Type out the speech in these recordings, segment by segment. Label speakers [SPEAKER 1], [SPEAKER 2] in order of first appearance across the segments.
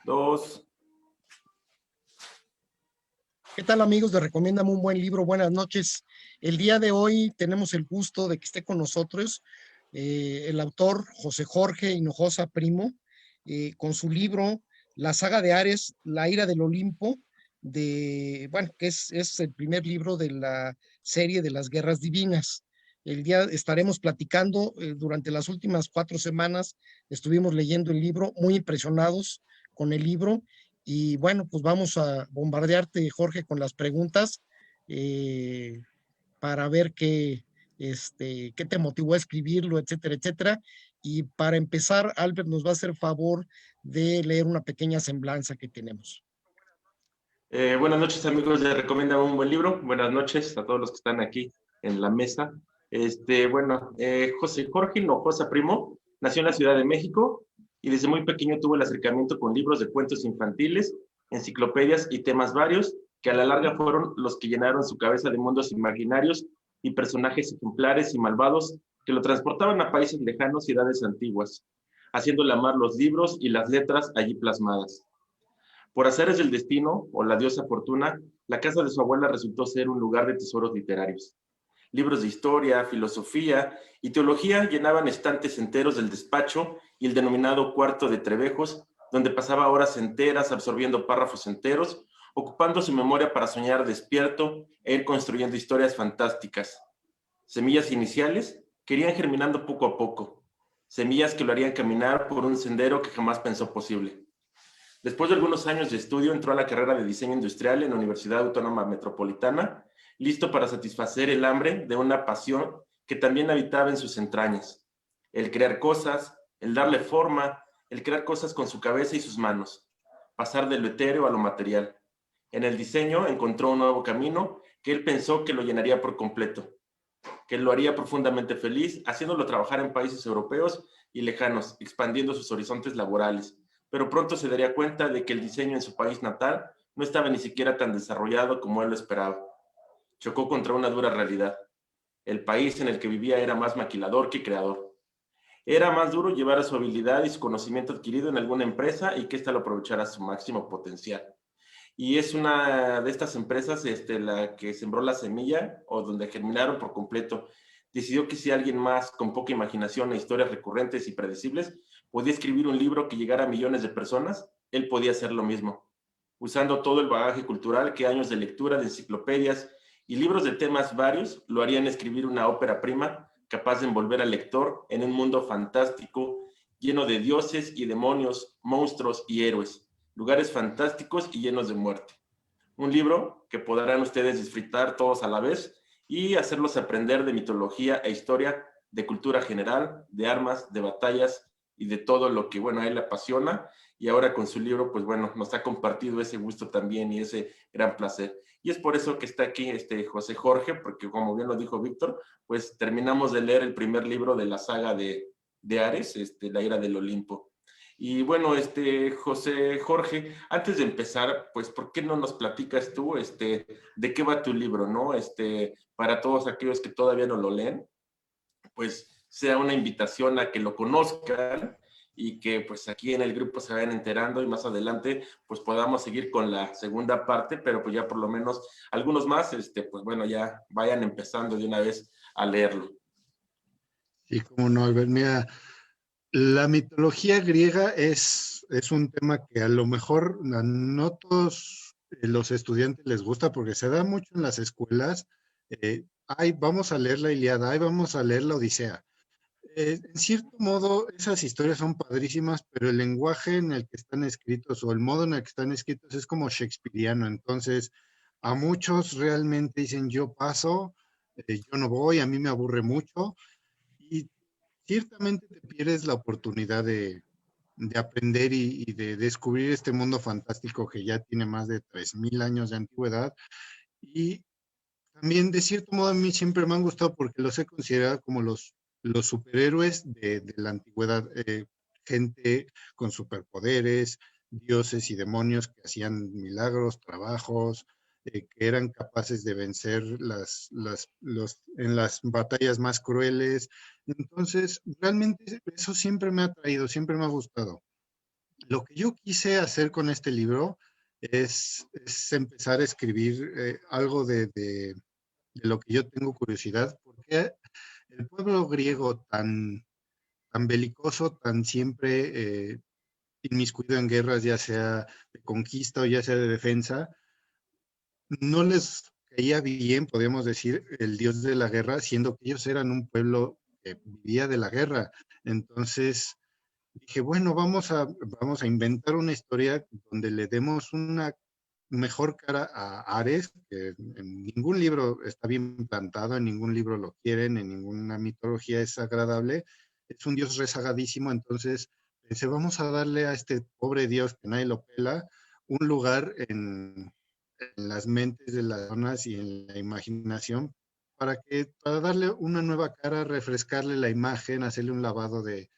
[SPEAKER 1] Dos.
[SPEAKER 2] ¿Qué tal, amigos de Recomiéndame un buen libro? Buenas noches. El día de hoy tenemos el gusto de que esté con nosotros el autor José Jorge Hinojosa Primo, con su libro La saga de Ares, La ira del Olimpo, que es el primer libro de la serie de las Guerras Divinas. El día estaremos platicando durante las últimas 4 semanas, estuvimos leyendo el libro, muy impresionados con el libro. Y bueno, pues vamos a bombardearte, Jorge, con las preguntas eh, para ver qué te motivó a escribirlo, etcétera, etcétera. Y para empezar, Albert nos va a hacer favor de leer una pequeña semblanza que tenemos.
[SPEAKER 1] Buenas noches, amigos de Recomiéndame un buen libro. Buenas noches a todos los que están aquí en la mesa. José Jorge Hinojosa Primo nació en la Ciudad de México y desde muy pequeño tuvo el acercamiento con libros de cuentos infantiles, enciclopedias y temas varios que a la larga fueron los que llenaron su cabeza de mundos imaginarios y personajes ejemplares y malvados que lo transportaban a países lejanos y edades antiguas, haciéndole amar los libros y las letras allí plasmadas. Por azares del destino, o la diosa fortuna, la casa de su abuela resultó ser un lugar de tesoros literarios. Libros de historia, filosofía y teología llenaban estantes enteros del despacho y el denominado cuarto de Trevejos, donde pasaba horas enteras absorbiendo párrafos enteros, ocupando su memoria para soñar despierto e ir construyendo historias fantásticas. Semillas iniciales que irían germinando poco a poco, semillas que lo harían caminar por un sendero que jamás pensó posible. Después de algunos años de estudio, entró a la carrera de diseño industrial en la Universidad Autónoma Metropolitana, listo para satisfacer el hambre de una pasión que también habitaba en sus entrañas: el crear cosas, el darle forma, el crear cosas con su cabeza y sus manos, pasar de lo etéreo a lo material. En el diseño encontró un nuevo camino que él pensó que lo llenaría por completo, que lo haría profundamente feliz, haciéndolo trabajar en países europeos y lejanos, expandiendo sus horizontes laborales. Pero pronto se daría cuenta de que el diseño en su país natal no estaba ni siquiera tan desarrollado como él lo esperaba. Chocó contra una dura realidad. El país en el que vivía era más maquilador que creador. Era más duro llevar su habilidad y su conocimiento adquirido en alguna empresa y que ésta lo aprovechara a su máximo potencial. Y es una de estas empresas la que sembró la semilla, o donde germinaron por completo. Decidió que si alguien más con poca imaginación e historias recurrentes y predecibles podía escribir un libro que llegara a millones de personas, él podía hacer lo mismo, usando todo el bagaje cultural que años de lectura de enciclopedias y libros de temas varios lo harían escribir una ópera prima capaz de envolver al lector en un mundo fantástico lleno de dioses y demonios, monstruos y héroes, lugares fantásticos y llenos de muerte. Un libro que podrán ustedes disfrutar todos a la vez y hacerlos aprender de mitología e historia, de cultura general, de armas, de batallas y de todo lo que, bueno, a él le apasiona. Y ahora con su libro, pues bueno, nos ha compartido ese gusto también y ese gran placer. Y es por eso que está aquí José Jorge, porque como bien lo dijo Víctor, pues terminamos de leer el primer libro de la saga de Ares, La ira del Olimpo. Y bueno, José Jorge, antes de empezar, pues, ¿por qué no nos platicas tú, de qué va tu libro, ¿no? Para todos aquellos que todavía no lo leen, pues, sea una invitación a que lo conozcan y que, pues, aquí en el grupo se vayan enterando y más adelante, pues, podamos seguir con la segunda parte, pero pues ya por lo menos algunos más, pues, bueno, ya vayan empezando de una vez a leerlo.
[SPEAKER 3] Sí, como no, Albert. Mira, la mitología griega es un tema que a lo mejor no todos los estudiantes les gusta porque se da mucho en las escuelas. Ay, vamos a leer la Ilíada, ay, vamos a leer la Odisea. En cierto modo, esas historias son padrísimas, pero el lenguaje en el que están escritos o el modo en el que están escritos es como shakespeariano. Entonces, a muchos realmente dicen, yo paso, yo no voy, a mí me aburre mucho. Y ciertamente te pierdes la oportunidad de aprender y de descubrir este mundo fantástico que ya tiene más de 3000 años de antigüedad. Y también, de cierto modo, a mí siempre me han gustado porque los he considerado como los superhéroes de la antigüedad. Gente con superpoderes, dioses y demonios que hacían milagros, trabajos, que eran capaces de vencer en las batallas más crueles. Entonces, realmente eso siempre me ha atraído, siempre me ha gustado. Lo que yo quise hacer con este libro es empezar a escribir algo de lo que yo tengo curiosidad, porque el pueblo griego tan belicoso, tan siempre inmiscuido en guerras, ya sea de conquista o ya sea de defensa, no les caía bien, podríamos decir, el dios de la guerra, siendo que ellos eran un pueblo que vivía de la guerra. Entonces dije, bueno, vamos a inventar una historia donde le demos una mejor cara a Ares, que en ningún libro está bien plantado, en ningún libro lo quieren, en ninguna mitología es agradable, es un dios rezagadísimo, entonces pensé, vamos a darle a este pobre dios que nadie lo pela, un lugar en las mentes de las personas y en la imaginación para darle una nueva cara, refrescarle la imagen, hacerle un lavado de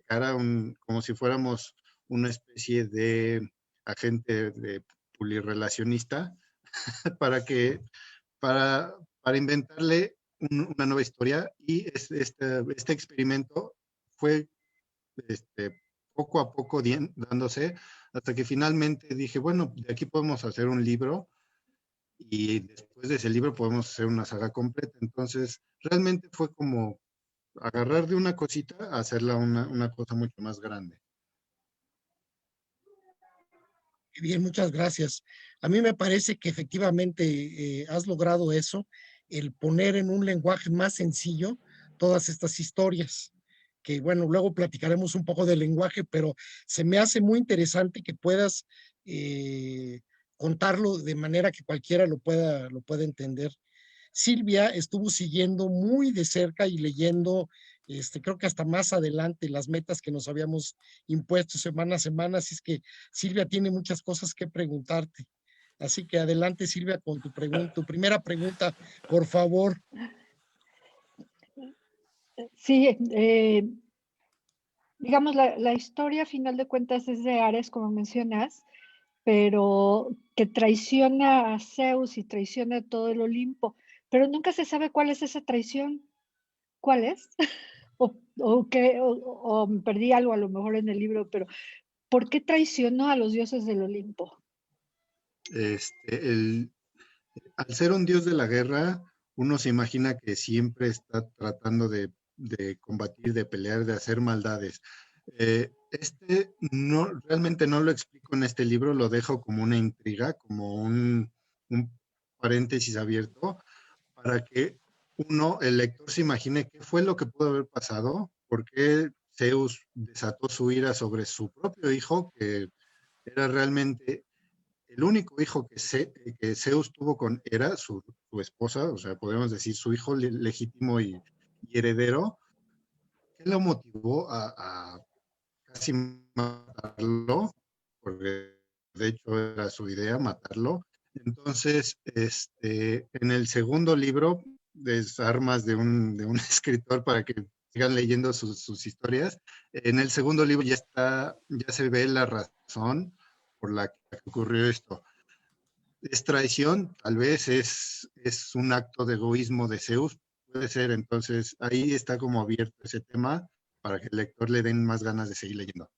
[SPEAKER 3] cara, como si fuéramos una especie de agente de pulirrelacionista para que, para inventarle una nueva historia y este experimento fue poco a poco dándose hasta que finalmente dije, bueno, de aquí podemos hacer un libro y después de ese libro podemos hacer una saga completa. Entonces, realmente fue como agarrar de una cosita a hacerla una cosa mucho más grande.
[SPEAKER 2] Bien, muchas gracias. A mí me parece que efectivamente has logrado eso, el poner en un lenguaje más sencillo todas estas historias, que bueno, luego platicaremos un poco del lenguaje, pero se me hace muy interesante que puedas eh, contarlo de manera que cualquiera lo pueda entender. Silvia estuvo siguiendo muy de cerca y leyendo, creo que hasta más adelante, las metas que nos habíamos impuesto semana a semana, así es que Silvia tiene muchas cosas que preguntarte. Así que adelante, Silvia, con tu pregunta, tu primera pregunta, por favor.
[SPEAKER 4] Sí, digamos, la historia a final de cuentas es de Ares, como mencionas, pero que traiciona a Zeus y traiciona a todo el Olimpo, pero nunca se sabe cuál es esa traición. ¿Cuál es? O me perdí algo a lo mejor en el libro, pero ¿por qué traicionó a los dioses del Olimpo?
[SPEAKER 3] El, al ser un dios de la guerra, uno se imagina que siempre está tratando de combatir, de pelear, de hacer maldades. Realmente no lo explico en este libro, lo dejo como una intriga, como un paréntesis abierto, para que el lector se imagine qué fue lo que pudo haber pasado, por qué Zeus desató su ira sobre su propio hijo, que era realmente el único hijo que Zeus tuvo con Hera, su esposa, o sea, podemos decir su hijo legítimo y heredero, ¿qué lo motivó a casi matarlo? Porque de hecho era su idea matarlo. Entonces, en el segundo libro, Armas de un escritor para que sigan leyendo sus historias, en el segundo libro ya se ve la razón por la que ocurrió esto. ¿Es traición? Tal vez es un acto de egoísmo de Zeus, puede ser. Entonces ahí está como abierto ese tema para que el lector le den más ganas de seguir leyendo.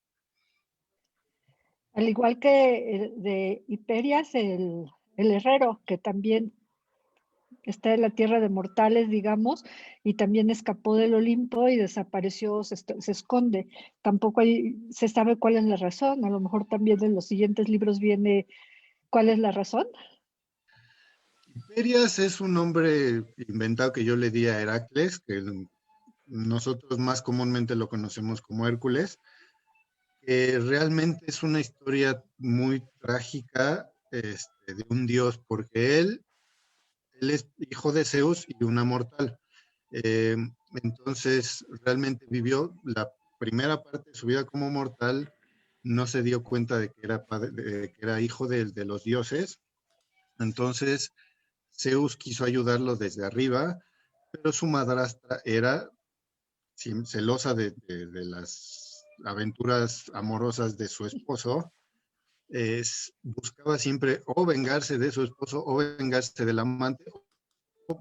[SPEAKER 4] Al igual que de Hiperias, el herrero, que también está en la tierra de mortales, digamos, y también escapó del Olimpo y desapareció, se esconde. Tampoco se sabe cuál es la razón. A lo mejor también en los siguientes libros viene cuál es la razón.
[SPEAKER 3] Hiperias es un nombre inventado que yo le di a Heracles, que nosotros más comúnmente lo conocemos como Hércules, que realmente es una historia muy trágica de un dios, porque él es hijo de Zeus y una mortal. Eh, entonces, realmente vivió la primera parte de su vida como mortal, no se dio cuenta de que de que era hijo de los dioses. Entonces, Zeus quiso ayudarlo desde arriba, pero su madrastra era celosa de las aventuras amorosas de su esposo. Buscaba siempre o vengarse de su esposo o vengarse del amante o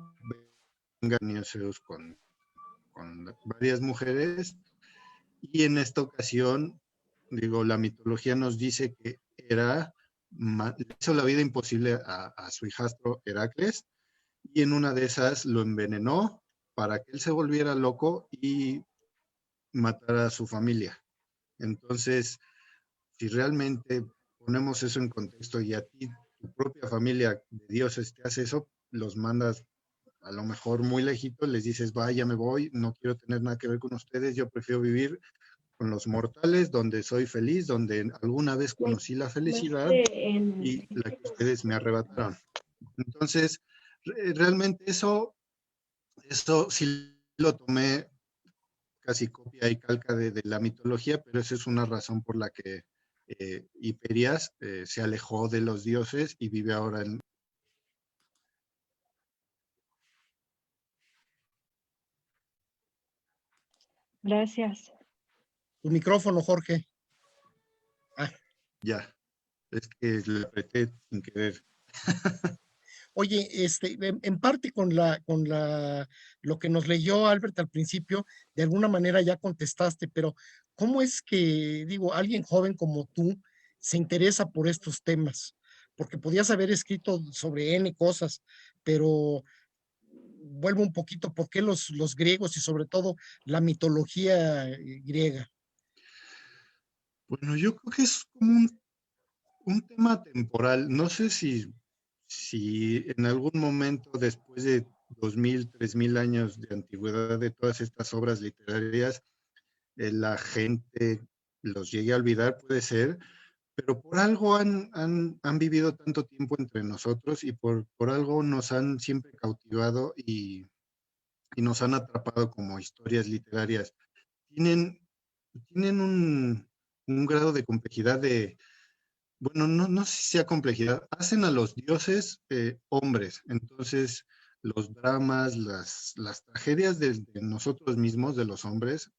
[SPEAKER 3] vengar a Zeus con varias mujeres y en esta ocasión Digo, la mitología nos dice que Hera le hizo la vida imposible a su hijastro Heracles, y en una de esas lo envenenó para que él se volviera loco y matara a su familia. Entonces, si realmente ponemos eso en contexto y a ti, tu propia familia de dioses te hace eso, los mandas a lo mejor muy lejitos, les dices, vaya, me voy, no quiero tener nada que ver con ustedes, yo prefiero vivir con los mortales, donde soy feliz, donde alguna vez conocí la felicidad y la que ustedes me arrebataron. Entonces, realmente eso sí lo tomé casi copia y calca de la mitología, pero esa es una razón por la que Hiperias se alejó de los dioses y vive ahora en...
[SPEAKER 4] Gracias.
[SPEAKER 2] Tu micrófono, Jorge. Ah.
[SPEAKER 3] Ya, es que le apreté sin querer.
[SPEAKER 2] Oye, en parte con lo que nos leyó Albert al principio, de alguna manera ya contestaste, pero ¿cómo es que, digo, alguien joven como tú se interesa por estos temas? Porque podías haber escrito sobre N cosas, pero vuelvo un poquito, ¿por qué los griegos y sobre todo la mitología griega?
[SPEAKER 3] Bueno, yo creo que es como un tema temporal. No sé si en algún momento después de 2000, 3000 años de antigüedad de todas estas obras literarias, la gente los llegue a olvidar, puede ser, pero por algo han vivido tanto tiempo entre nosotros y por algo nos han siempre cautivado y nos han atrapado como historias literarias. Tienen, tienen un grado de complejidad bueno, no sé si sea complejidad, hacen a los dioses hombres, entonces los dramas, las tragedias de nosotros mismos, de los hombres,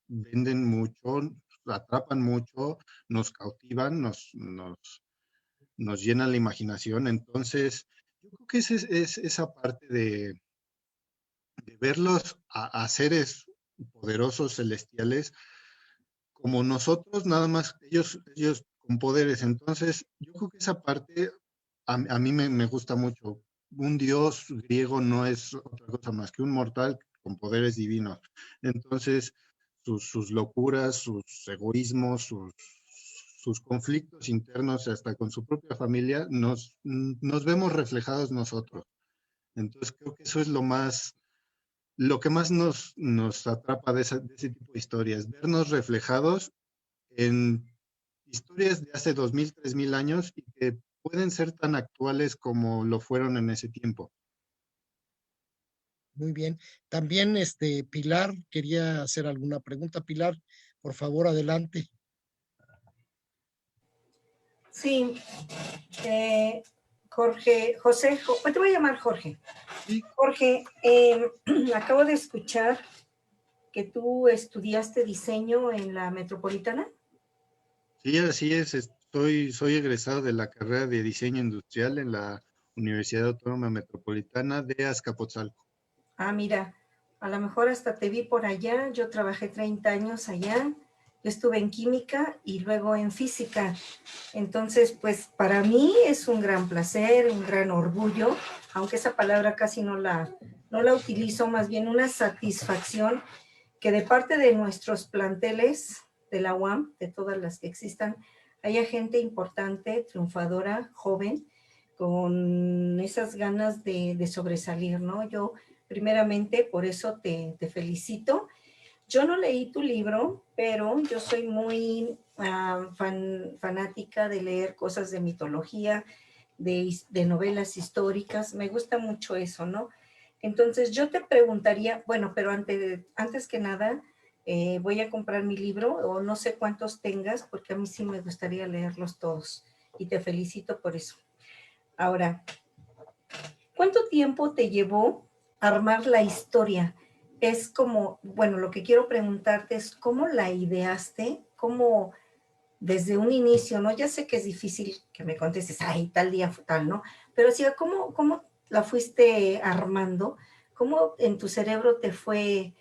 [SPEAKER 3] venden mucho, atrapan mucho, nos cautivan, nos llenan la imaginación. Entonces, yo creo que es esa parte de verlos a seres poderosos, celestiales, como nosotros, nada más ellos con poderes. Entonces, yo creo que esa parte a mí me gusta mucho. Un dios griego no es otra cosa más que un mortal con poderes divinos. Entonces, sus locuras, sus egoísmos, sus conflictos internos, hasta con su propia familia, nos vemos reflejados nosotros. Entonces, creo que eso es lo que más nos atrapa de ese tipo de historias, vernos reflejados en historias de hace 2000, 3000 años y que pueden ser tan actuales como lo fueron en ese tiempo.
[SPEAKER 2] Muy bien. También Pilar quería hacer alguna pregunta. Pilar, por favor, adelante.
[SPEAKER 5] Sí, Jorge, José, te voy a llamar Jorge.
[SPEAKER 3] Sí.
[SPEAKER 5] Jorge, acabo de escuchar que tú estudiaste diseño en la Metropolitana.
[SPEAKER 3] Sí, así es. Soy egresado de la carrera de diseño industrial en la Universidad Autónoma Metropolitana de Azcapotzalco.
[SPEAKER 5] Ah, mira, a lo mejor hasta te vi por allá. Yo trabajé 30 años allá. Yo estuve en química y luego en física. Entonces, pues para mí es un gran placer, un gran orgullo, aunque esa palabra casi no la utilizo, más bien una satisfacción que de parte de nuestros planteles de la UAM, de todas las que existan, haya gente importante, triunfadora, joven, con esas ganas de sobresalir, ¿no? Yo, primeramente, por eso te felicito. Yo no leí tu libro, pero yo soy muy fanática de leer cosas de mitología, de novelas históricas. Me gusta mucho eso, ¿no? Entonces yo te preguntaría, bueno, pero antes que nada, voy a comprar mi libro o no sé cuántos tengas, porque a mí sí me gustaría leerlos todos y te felicito por eso. Ahora, ¿cuánto tiempo te llevó armar la historia? Es como, bueno, lo que quiero preguntarte es cómo la ideaste, cómo desde un inicio, ¿no? Ya sé que es difícil que me contestes, ay, tal día fue tal, ¿no? Pero sí, ¿cómo la fuiste armando? ¿Cómo en tu cerebro te fue,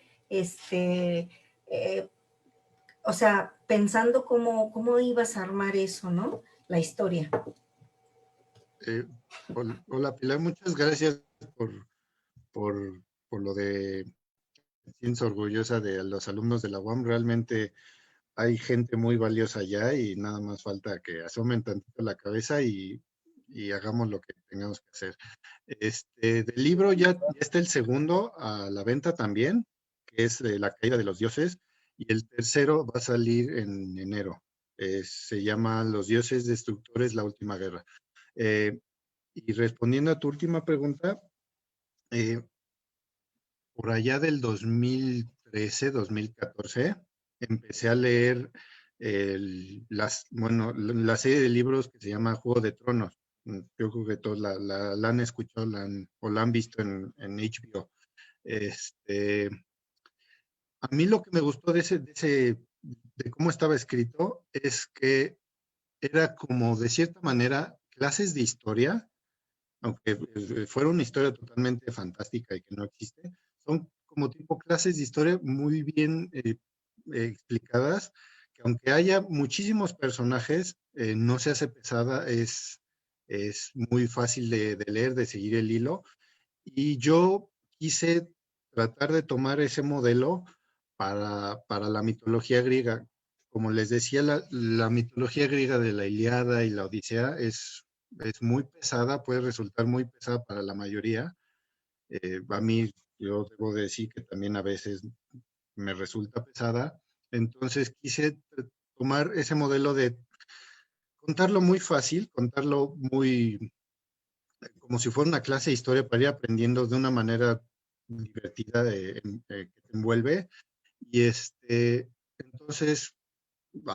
[SPEAKER 5] o sea, pensando cómo ibas a armar eso, ¿no? La historia.
[SPEAKER 3] Hola Pilar, muchas gracias por, por lo de siento orgullosa de los alumnos de la UAM. Realmente hay gente muy valiosa allá y nada más falta que asomen tantito la cabeza y hagamos lo que tengamos que hacer. Del libro ya está el segundo a la venta también, que es La caída de los dioses, y el tercero va a salir en enero. Se llama Los dioses destructores, la última guerra. Y respondiendo a tu última pregunta, eh, por allá del 2013, 2014, empecé a leer la serie de libros que se llama Juego de Tronos. Yo creo que todos la han escuchado o la han visto en HBO. Este, a mí lo que me gustó de cómo estaba escrito es que era como de cierta manera clases de historia, aunque fuera una historia totalmente fantástica y que no existe, son como tipo clases de historia muy bien explicadas, que aunque haya muchísimos personajes, no se hace pesada, es muy fácil de leer, de seguir el hilo. Y yo quise tratar de tomar ese modelo para la mitología griega. Como les decía, la mitología griega de la Ilíada y la Odisea es muy pesada, puede resultar muy pesada para la mayoría. A mí, yo debo decir que también a veces me resulta pesada. Entonces quise tomar ese modelo de contarlo muy fácil, contarlo muy como si fuera una clase de historia para ir aprendiendo de una manera divertida que te envuelve. Y entonces,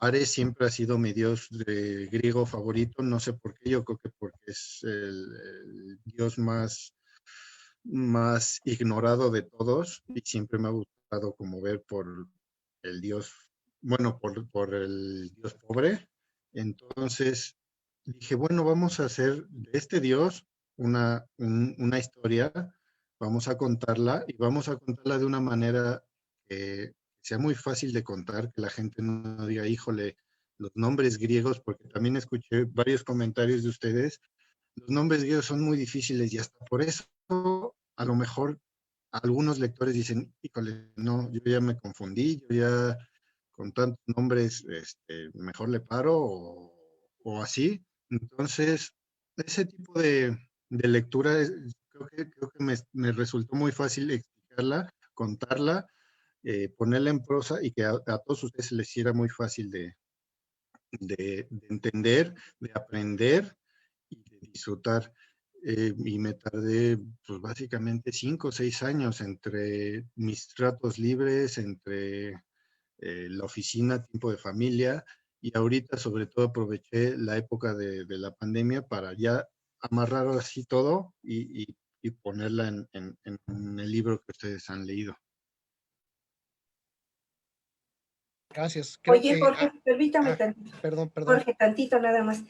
[SPEAKER 3] Ares siempre ha sido mi dios griego favorito, no sé por qué, yo creo que porque es el dios más ignorado de todos y siempre me ha gustado como ver por el dios, bueno, por el dios pobre. Entonces dije, bueno, vamos a hacer de este dios una historia, vamos a contarla y vamos a contarla de una manera que sea muy fácil de contar, que la gente no diga, híjole, los nombres griegos, porque también escuché varios comentarios de ustedes, los nombres griegos son muy difíciles y hasta por eso a lo mejor algunos lectores dicen, híjole, no, yo ya me confundí, yo ya con tantos nombres, mejor le paro o así. Entonces, ese tipo de lectura creo que me resultó muy fácil explicarla, contarla, ponerla en prosa y que a todos ustedes se les hiciera muy fácil de entender, de aprender y de disfrutar. Y me tardé pues básicamente 5 o 6 años entre mis ratos libres, entre la oficina, tiempo de familia, y ahorita sobre todo aproveché la época de la pandemia para ya amarrar así todo y ponerla en el libro que ustedes han leído.
[SPEAKER 2] Gracias. Creo
[SPEAKER 5] Oye,
[SPEAKER 2] que...
[SPEAKER 5] Jorge, permítame tantito.
[SPEAKER 2] perdón.
[SPEAKER 5] Jorge, tantito nada más.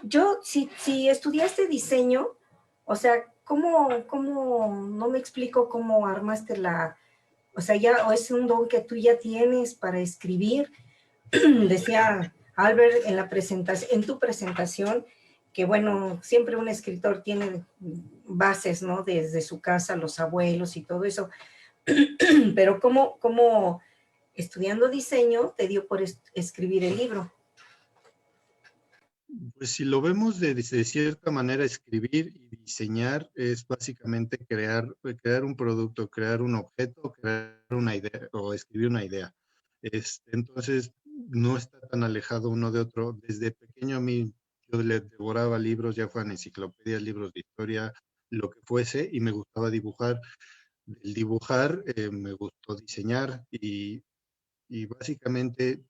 [SPEAKER 5] Yo, si estudiaste diseño, o sea, no me explico cómo armaste o sea, o es un don que tú ya tienes para escribir? Decía Albert en tu presentación, que bueno, siempre un escritor tiene bases, ¿no? Desde su casa, los abuelos y todo eso, pero ¿cómo estudiando diseño te dio por escribir el libro?
[SPEAKER 3] Pues si lo vemos de cierta manera, escribir y diseñar es básicamente crear un producto, crear un objeto, crear una idea o escribir una idea. Entonces, no está tan alejado uno de otro. Desde pequeño a mí, yo le devoraba libros, ya fueran enciclopedias, libros de historia, lo que fuese, y me gustaba dibujar. Del dibujar me gustó diseñar y básicamente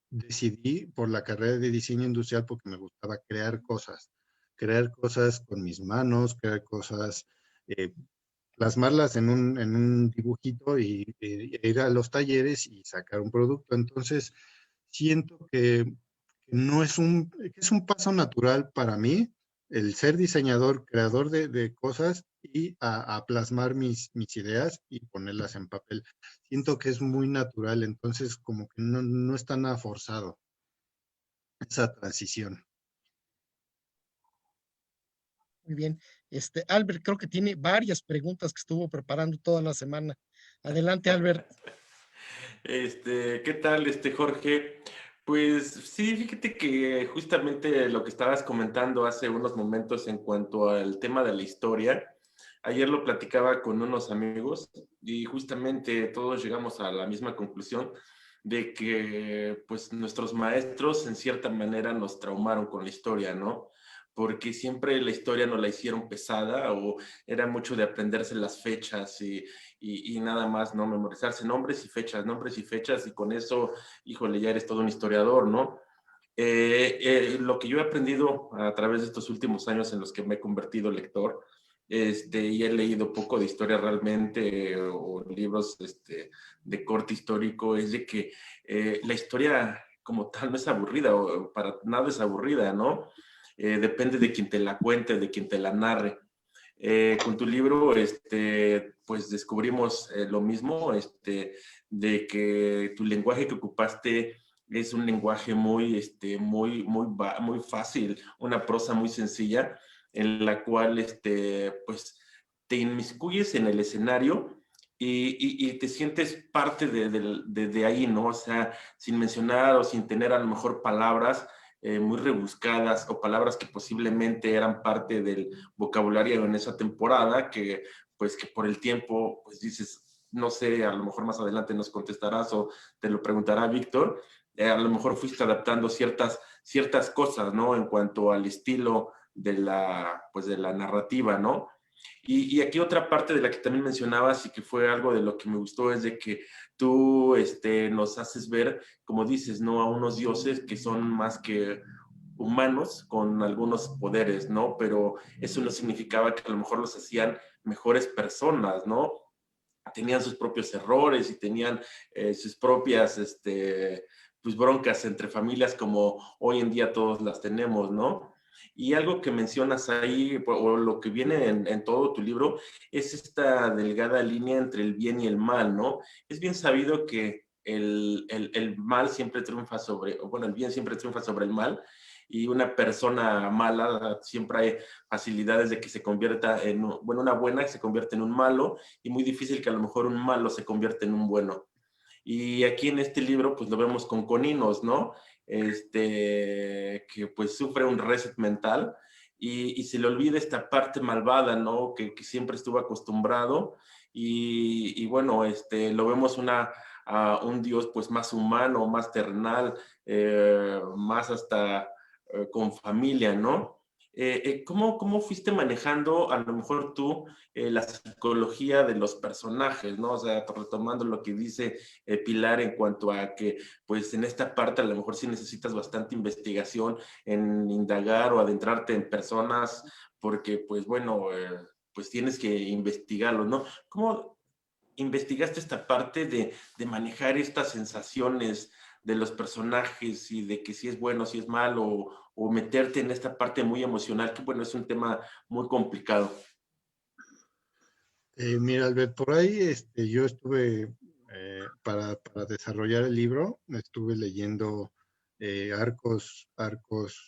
[SPEAKER 3] decidí por la carrera de diseño industrial porque me gustaba crear cosas con mis manos, crear cosas, plasmarlas en un dibujito y ir a los talleres y sacar un producto. Entonces, siento que no es que es un paso natural para mí el ser diseñador, creador de cosas y a plasmar mis ideas y ponerlas en papel. Siento que es muy natural, entonces como que no es tan forzado esa transición.
[SPEAKER 2] Muy bien. Albert creo que tiene varias preguntas que estuvo preparando toda la semana. Adelante, Albert.
[SPEAKER 1] ¿Qué tal, Jorge? Pues sí, fíjate que justamente lo que estabas comentando hace unos momentos en cuanto al tema de la historia, ayer lo platicaba con unos amigos y justamente todos llegamos a la misma conclusión de que pues nuestros maestros en cierta manera nos traumaron con la historia, ¿no? Porque siempre la historia nos la hicieron pesada o era mucho de aprenderse las fechas y nada más, ¿no? Memorizarse nombres y fechas, y con eso, híjole, ya eres todo un historiador, ¿no? Lo que yo he aprendido a través de estos últimos años en los que me he convertido lector, y he leído poco de historia realmente, o libros de corte histórico, es de que la historia como tal no es aburrida, o para nada es aburrida, ¿no? Depende de quien te la cuente, de quien te la narre. Con tu libro, pues descubrimos lo mismo, de que tu lenguaje que ocupaste es un lenguaje muy fácil, una prosa muy sencilla, en la cual, pues, te inmiscuyes en el escenario y te sientes parte de ahí, ¿no? O sea, sin mencionar o sin tener a lo mejor palabras muy rebuscadas o palabras que posiblemente eran parte del vocabulario en esa temporada, que pues que por el tiempo, pues dices, no sé, a lo mejor más adelante nos contestarás o te lo preguntará Víctor, a lo mejor fuiste adaptando ciertas cosas, ¿no? En cuanto al estilo pues de la narrativa, ¿no? Y aquí otra parte de la que también mencionabas y que fue algo de lo que me gustó es de que tú nos haces ver, como dices, ¿no? A unos dioses que son más que humanos con algunos poderes, ¿no? Pero eso no significaba que a lo mejor los hacían mejores personas, ¿no? Tenían sus propios errores y tenían sus propias, pues broncas entre familias como hoy en día todos las tenemos, ¿no? Y algo que mencionas ahí, o lo que viene en todo tu libro, es esta delgada línea entre el bien y el mal, ¿no? Es bien sabido que el mal siempre triunfa bueno, el bien siempre triunfa sobre el mal, y una persona mala siempre hay facilidades de que se convierta bueno, una buena que se convierte en un malo, y muy difícil que a lo mejor un malo se convierta en un bueno. Y aquí en este libro, pues lo vemos con Coninos, ¿no? Que pues sufre un reset mental y se le olvida esta parte malvada, ¿no? Que siempre estuvo acostumbrado. Y bueno, lo vemos a un Dios pues más humano, más terrenal, más hasta con familia, ¿no? ¿Cómo fuiste manejando a lo mejor tú la psicología de los personajes, ¿no? O sea, retomando lo que dice Pilar en cuanto a que, pues en esta parte a lo mejor sí necesitas bastante investigación en indagar o adentrarte en personas, porque, pues bueno, pues tienes que investigarlo, ¿no? ¿Cómo investigaste esta parte de manejar estas sensaciones de los personajes y de que si es bueno, si es malo, o meterte en esta parte muy emocional, que bueno, es un tema muy complicado?
[SPEAKER 3] Mira, Albert, por ahí yo estuve, para desarrollar el libro, estuve leyendo arcos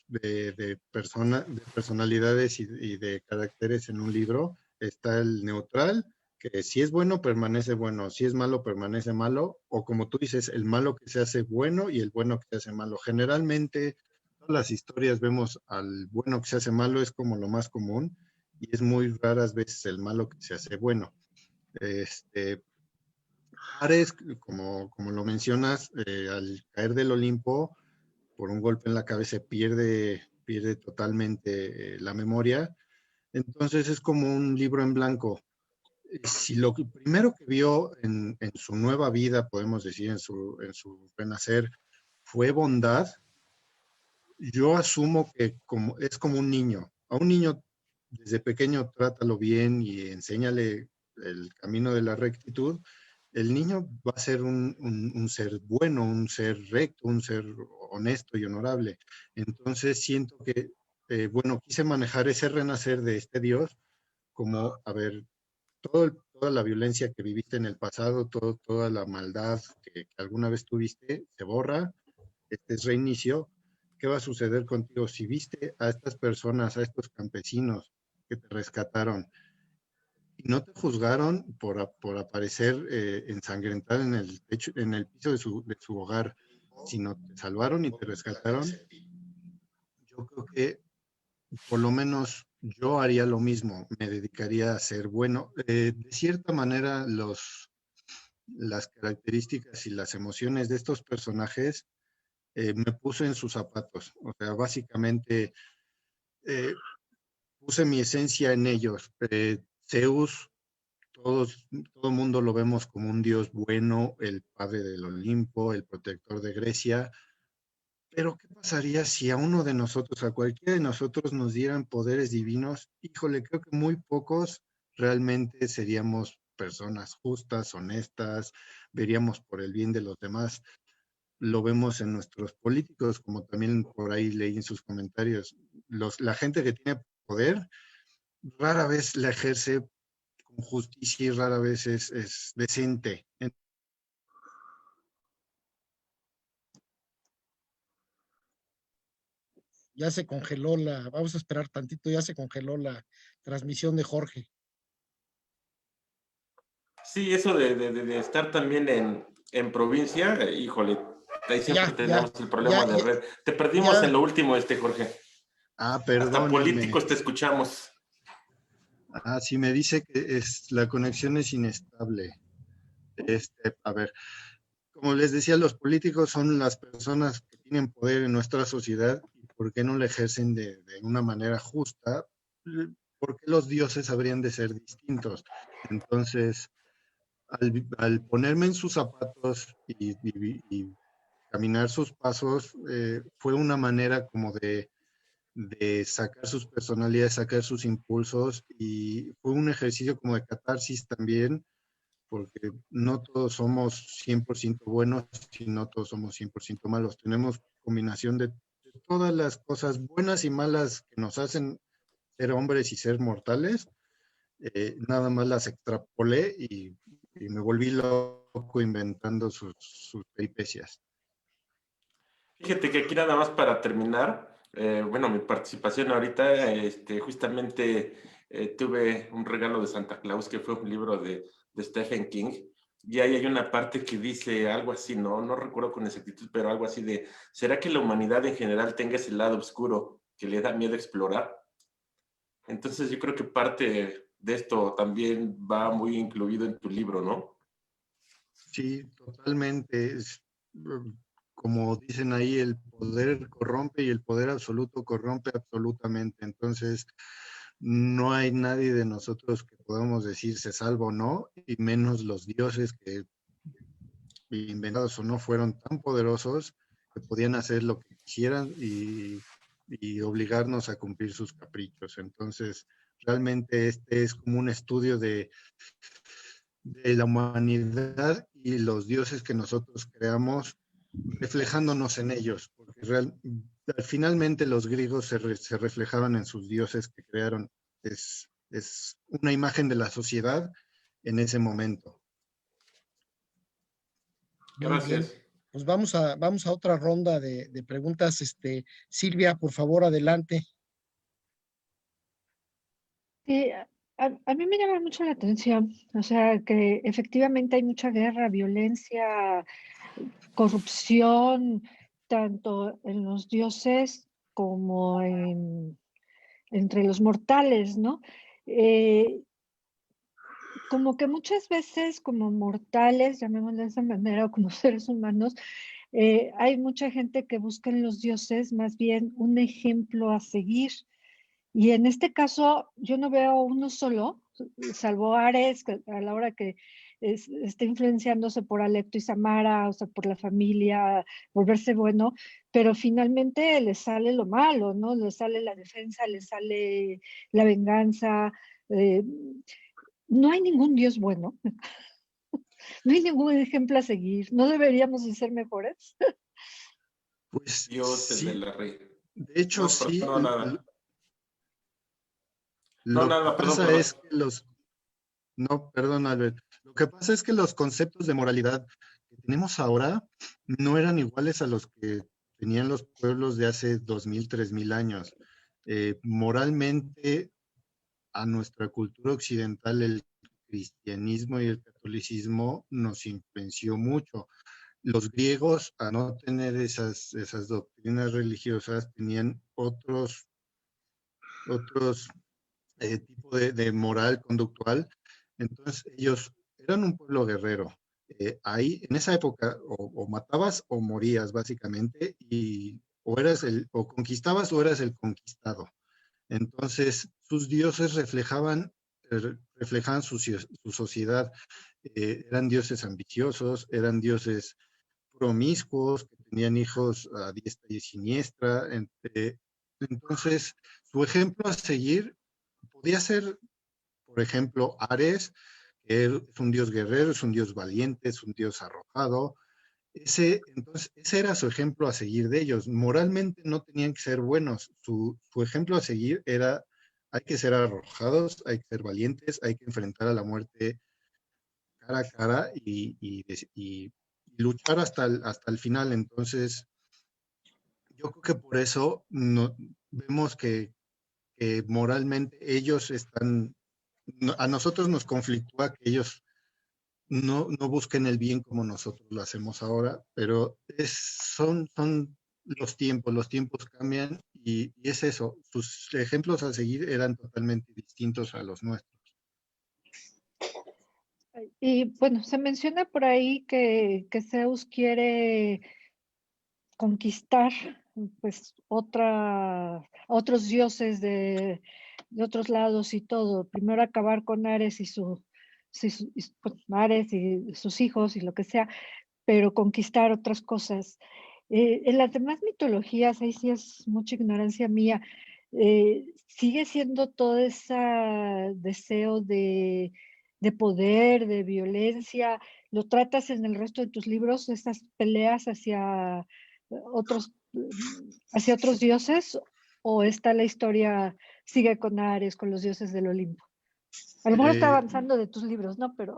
[SPEAKER 3] de personalidades y de caracteres en un libro. Está el neutral, que si es bueno, permanece bueno, si es malo, permanece malo, o como tú dices, el malo que se hace bueno y el bueno que se hace malo. Generalmente, todas las historias vemos al bueno que se hace malo, es como lo más común, y es muy raras veces el malo que se hace bueno. Este, Ares, como lo mencionas, al caer del Olimpo, por un golpe en la cabeza pierde totalmente la memoria. Entonces es como un libro en blanco. Si lo primero que vio en su nueva vida, podemos decir, en su renacer, fue bondad, yo asumo que es como un niño. A un niño desde pequeño trátalo bien y enséñale el camino de la rectitud. El niño va a ser un ser bueno, un ser recto, un ser honesto y honorable. Entonces siento que bueno, quise manejar ese renacer de este Dios como, a ver, toda la violencia que viviste en el pasado, toda la maldad que alguna vez tuviste, se borra, este es reinicio. ¿Qué va a suceder contigo si viste a estas personas, a estos campesinos que te rescataron y no te juzgaron por aparecer ensangrentada en el techo, en el piso de su hogar, sino te salvaron y te rescataron? Yo creo que por lo menos yo haría lo mismo, me dedicaría a ser bueno. De cierta manera, las características y las emociones de estos personajes me puse en sus zapatos. O sea, básicamente eh, puse mi esencia en ellos. Zeus, todo mundo lo vemos como un dios bueno, el padre del Olimpo, el protector de Grecia. Pero ¿qué pasaría si a uno de nosotros, a cualquiera de nosotros nos dieran poderes divinos? Híjole, creo que muy pocos realmente seríamos personas justas, honestas, veríamos por el bien de los demás. Lo vemos en nuestros políticos, como también por ahí leí en sus comentarios. La gente que tiene poder rara vez la ejerce con justicia y rara vez es decente.
[SPEAKER 2] Ya se congeló vamos a esperar tantito, ya se congeló la transmisión de Jorge.
[SPEAKER 1] Sí, eso de estar también en provincia, híjole, ahí siempre tenemos el problema de
[SPEAKER 2] Ya,
[SPEAKER 1] red. Te perdimos en
[SPEAKER 2] ya.
[SPEAKER 1] lo último, Jorge. Hasta
[SPEAKER 3] Perdónenme.
[SPEAKER 1] políticos te escuchamos.
[SPEAKER 3] Sí, me dice que la conexión es inestable. A ver, como les decía, los políticos son las personas que tienen poder en nuestra sociedad y por qué no lo ejercen de una manera justa, ¿por qué los dioses habrían de ser distintos? Entonces, al ponerme en sus zapatos y caminar sus pasos, fue una manera como de sacar sus personalidades, sacar sus impulsos, y fue un ejercicio como de catarsis también, porque no todos somos 100% buenos y no todos somos 100% malos. Tenemos combinación de todas las cosas buenas y malas que nos hacen ser hombres y ser mortales. Nada más las extrapolé y me volví loco inventando sus peripecias.
[SPEAKER 1] Fíjate que aquí nada más para terminar, bueno, mi participación ahorita, justamente tuve un regalo de Santa Claus que fue un libro de Stephen King, y ahí hay una parte que dice algo así, no recuerdo con exactitud, pero algo así de, ¿será que la humanidad en general tenga ese lado oscuro que le da miedo explorar? Entonces yo creo que parte de esto también va muy incluido en tu libro, ¿no?
[SPEAKER 3] Sí, totalmente. Como dicen ahí, el poder corrompe y el poder absoluto corrompe absolutamente. Entonces, no hay nadie de nosotros que podamos decir se salva o no, y menos los dioses que, inventados o no, fueron tan poderosos que podían hacer lo que quisieran y obligarnos a cumplir sus caprichos. Entonces, realmente este es como un estudio de la humanidad y los dioses que nosotros creamos, reflejándonos en ellos, porque finalmente los griegos se reflejaban en sus dioses que crearon. Es una imagen de la sociedad en ese momento.
[SPEAKER 2] Muy bien.
[SPEAKER 1] Gracias.
[SPEAKER 2] Pues vamos a otra ronda de preguntas. Silvia, por favor, adelante.
[SPEAKER 4] Sí, a mí me llama mucho la atención, o sea, que efectivamente hay mucha guerra, violencia, corrupción, tanto en los dioses como entre los mortales, ¿no? Como que muchas veces como mortales, llamémoslo de esa manera, o como seres humanos, hay mucha gente que busca en los dioses más bien un ejemplo a seguir. Y en este caso, yo no veo uno solo, salvo Ares, a la hora que está influenciándose por Alecto y Samara, o sea, por la familia, volverse bueno, pero finalmente le sale lo malo, ¿no? Le sale la defensa, le sale la venganza. No hay ningún Dios bueno, no hay ningún ejemplo a seguir, no deberíamos de ser mejores.
[SPEAKER 3] Pues
[SPEAKER 1] Dios, el de
[SPEAKER 3] sí,
[SPEAKER 1] la rey.
[SPEAKER 3] de hecho
[SPEAKER 1] No,
[SPEAKER 3] sí,
[SPEAKER 1] perdón, nada. No,
[SPEAKER 3] Lo que
[SPEAKER 1] nada, perdón,
[SPEAKER 3] pasa
[SPEAKER 1] perdón.
[SPEAKER 3] es que no, perdón, Albert. Lo que pasa es que los conceptos de moralidad que tenemos ahora no eran iguales a los que tenían los pueblos de hace 2000, 3000 años. Moralmente, a nuestra cultura occidental, el cristianismo y el catolicismo nos influenció mucho. Los griegos, a no tener esas doctrinas religiosas, tenían otros tipo de moral conductual. Entonces ellos eran un pueblo guerrero. Ahí, en esa época, o matabas o morías, básicamente, y o conquistabas o eras el conquistado. Entonces, sus dioses reflejaban su sociedad. Eran dioses ambiciosos, eran dioses promiscuos, que tenían hijos a diestra y siniestra. Entonces, su ejemplo a seguir podía ser, por ejemplo, Ares, que es un dios guerrero, es un dios valiente, es un dios arrojado. Entonces, ese era su ejemplo a seguir de ellos. Moralmente no tenían que ser buenos. Su ejemplo a seguir era, hay que ser arrojados, hay que ser valientes, hay que enfrentar a la muerte cara a cara y luchar hasta el final. Entonces, yo creo que por eso vemos que moralmente ellos a nosotros nos conflictúa que ellos no busquen el bien como nosotros lo hacemos ahora, pero son los tiempos cambian y es eso, sus ejemplos a seguir eran totalmente distintos a los nuestros.
[SPEAKER 4] Y bueno, se menciona por ahí que Zeus quiere conquistar pues otros dioses de otros lados y todo. Primero acabar con Ares pues, Ares y sus hijos y lo que sea, pero conquistar otras cosas. En las demás mitologías, ahí sí es mucha ignorancia mía, sigue siendo todo ese deseo de poder, de violencia. ¿Lo tratas en el resto de tus libros, esas peleas otros, hacia otros dioses? ¿O está la historia, sigue con Ares, con los dioses del Olimpo? A lo mejor está
[SPEAKER 3] Eh,
[SPEAKER 4] avanzando de tus libros, ¿no? Pero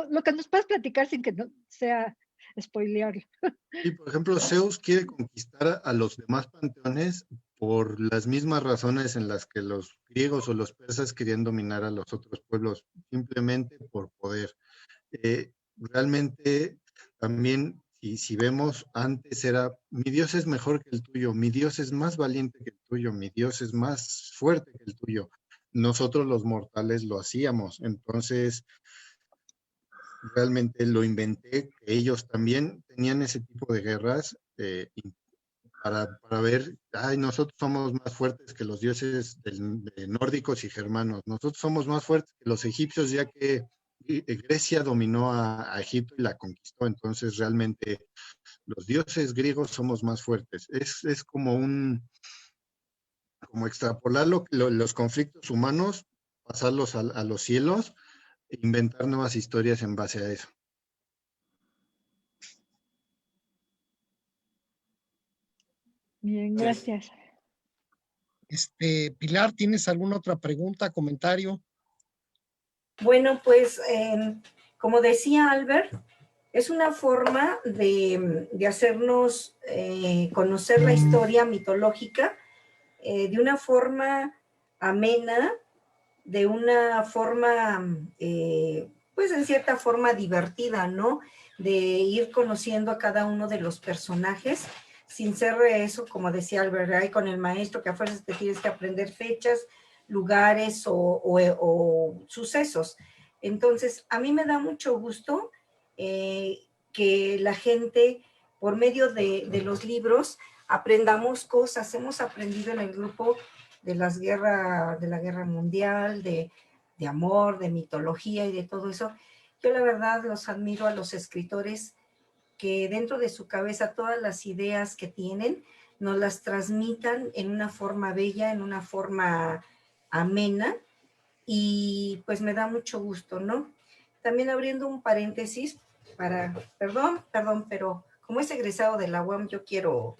[SPEAKER 4] lo que nos puedes platicar sin que no sea spoilearlo.
[SPEAKER 3] y por ejemplo, Zeus quiere conquistar a los demás panteones por las mismas razones en las que los griegos o los persas querían dominar a los otros pueblos, simplemente por poder. Realmente también, si vemos, antes era, mi Dios es mejor que el tuyo, mi Dios es más valiente que el tuyo, mi Dios es más fuerte que el tuyo. Nosotros los mortales lo hacíamos, entonces realmente lo inventé, que ellos también tenían ese tipo de guerras para ver, ay, nosotros somos más fuertes que los dioses de nórdicos y germanos, nosotros somos más fuertes que los egipcios, ya que Grecia dominó a Egipto y la conquistó, entonces realmente los dioses griegos somos más fuertes. Es como extrapolar los conflictos humanos, pasarlos a los cielos e inventar nuevas historias en base a eso.
[SPEAKER 4] Bien, gracias.
[SPEAKER 2] Pilar, ¿tienes alguna otra pregunta, comentario?
[SPEAKER 5] Bueno, pues como decía Albert, es una forma de hacernos conocer la historia mitológica de una forma amena, de una forma, pues en cierta forma divertida, ¿no? De ir conociendo a cada uno de los personajes, sin ser eso, como decía Albert, ahí con el maestro, que a fuerzas te tienes que aprender fechas, lugares o sucesos. Entonces, a mí me da mucho gusto que la gente, por medio de los libros, aprendamos cosas. Hemos aprendido en el grupo de la guerra mundial, de amor, de mitología y de todo eso. Yo la verdad los admiro a los escritores que dentro de su cabeza todas las ideas que tienen nos las transmitan en una forma bella, en una forma amena, y pues me da mucho gusto, ¿no? También abriendo un paréntesis perdón, pero como es egresado de la UAM, yo quiero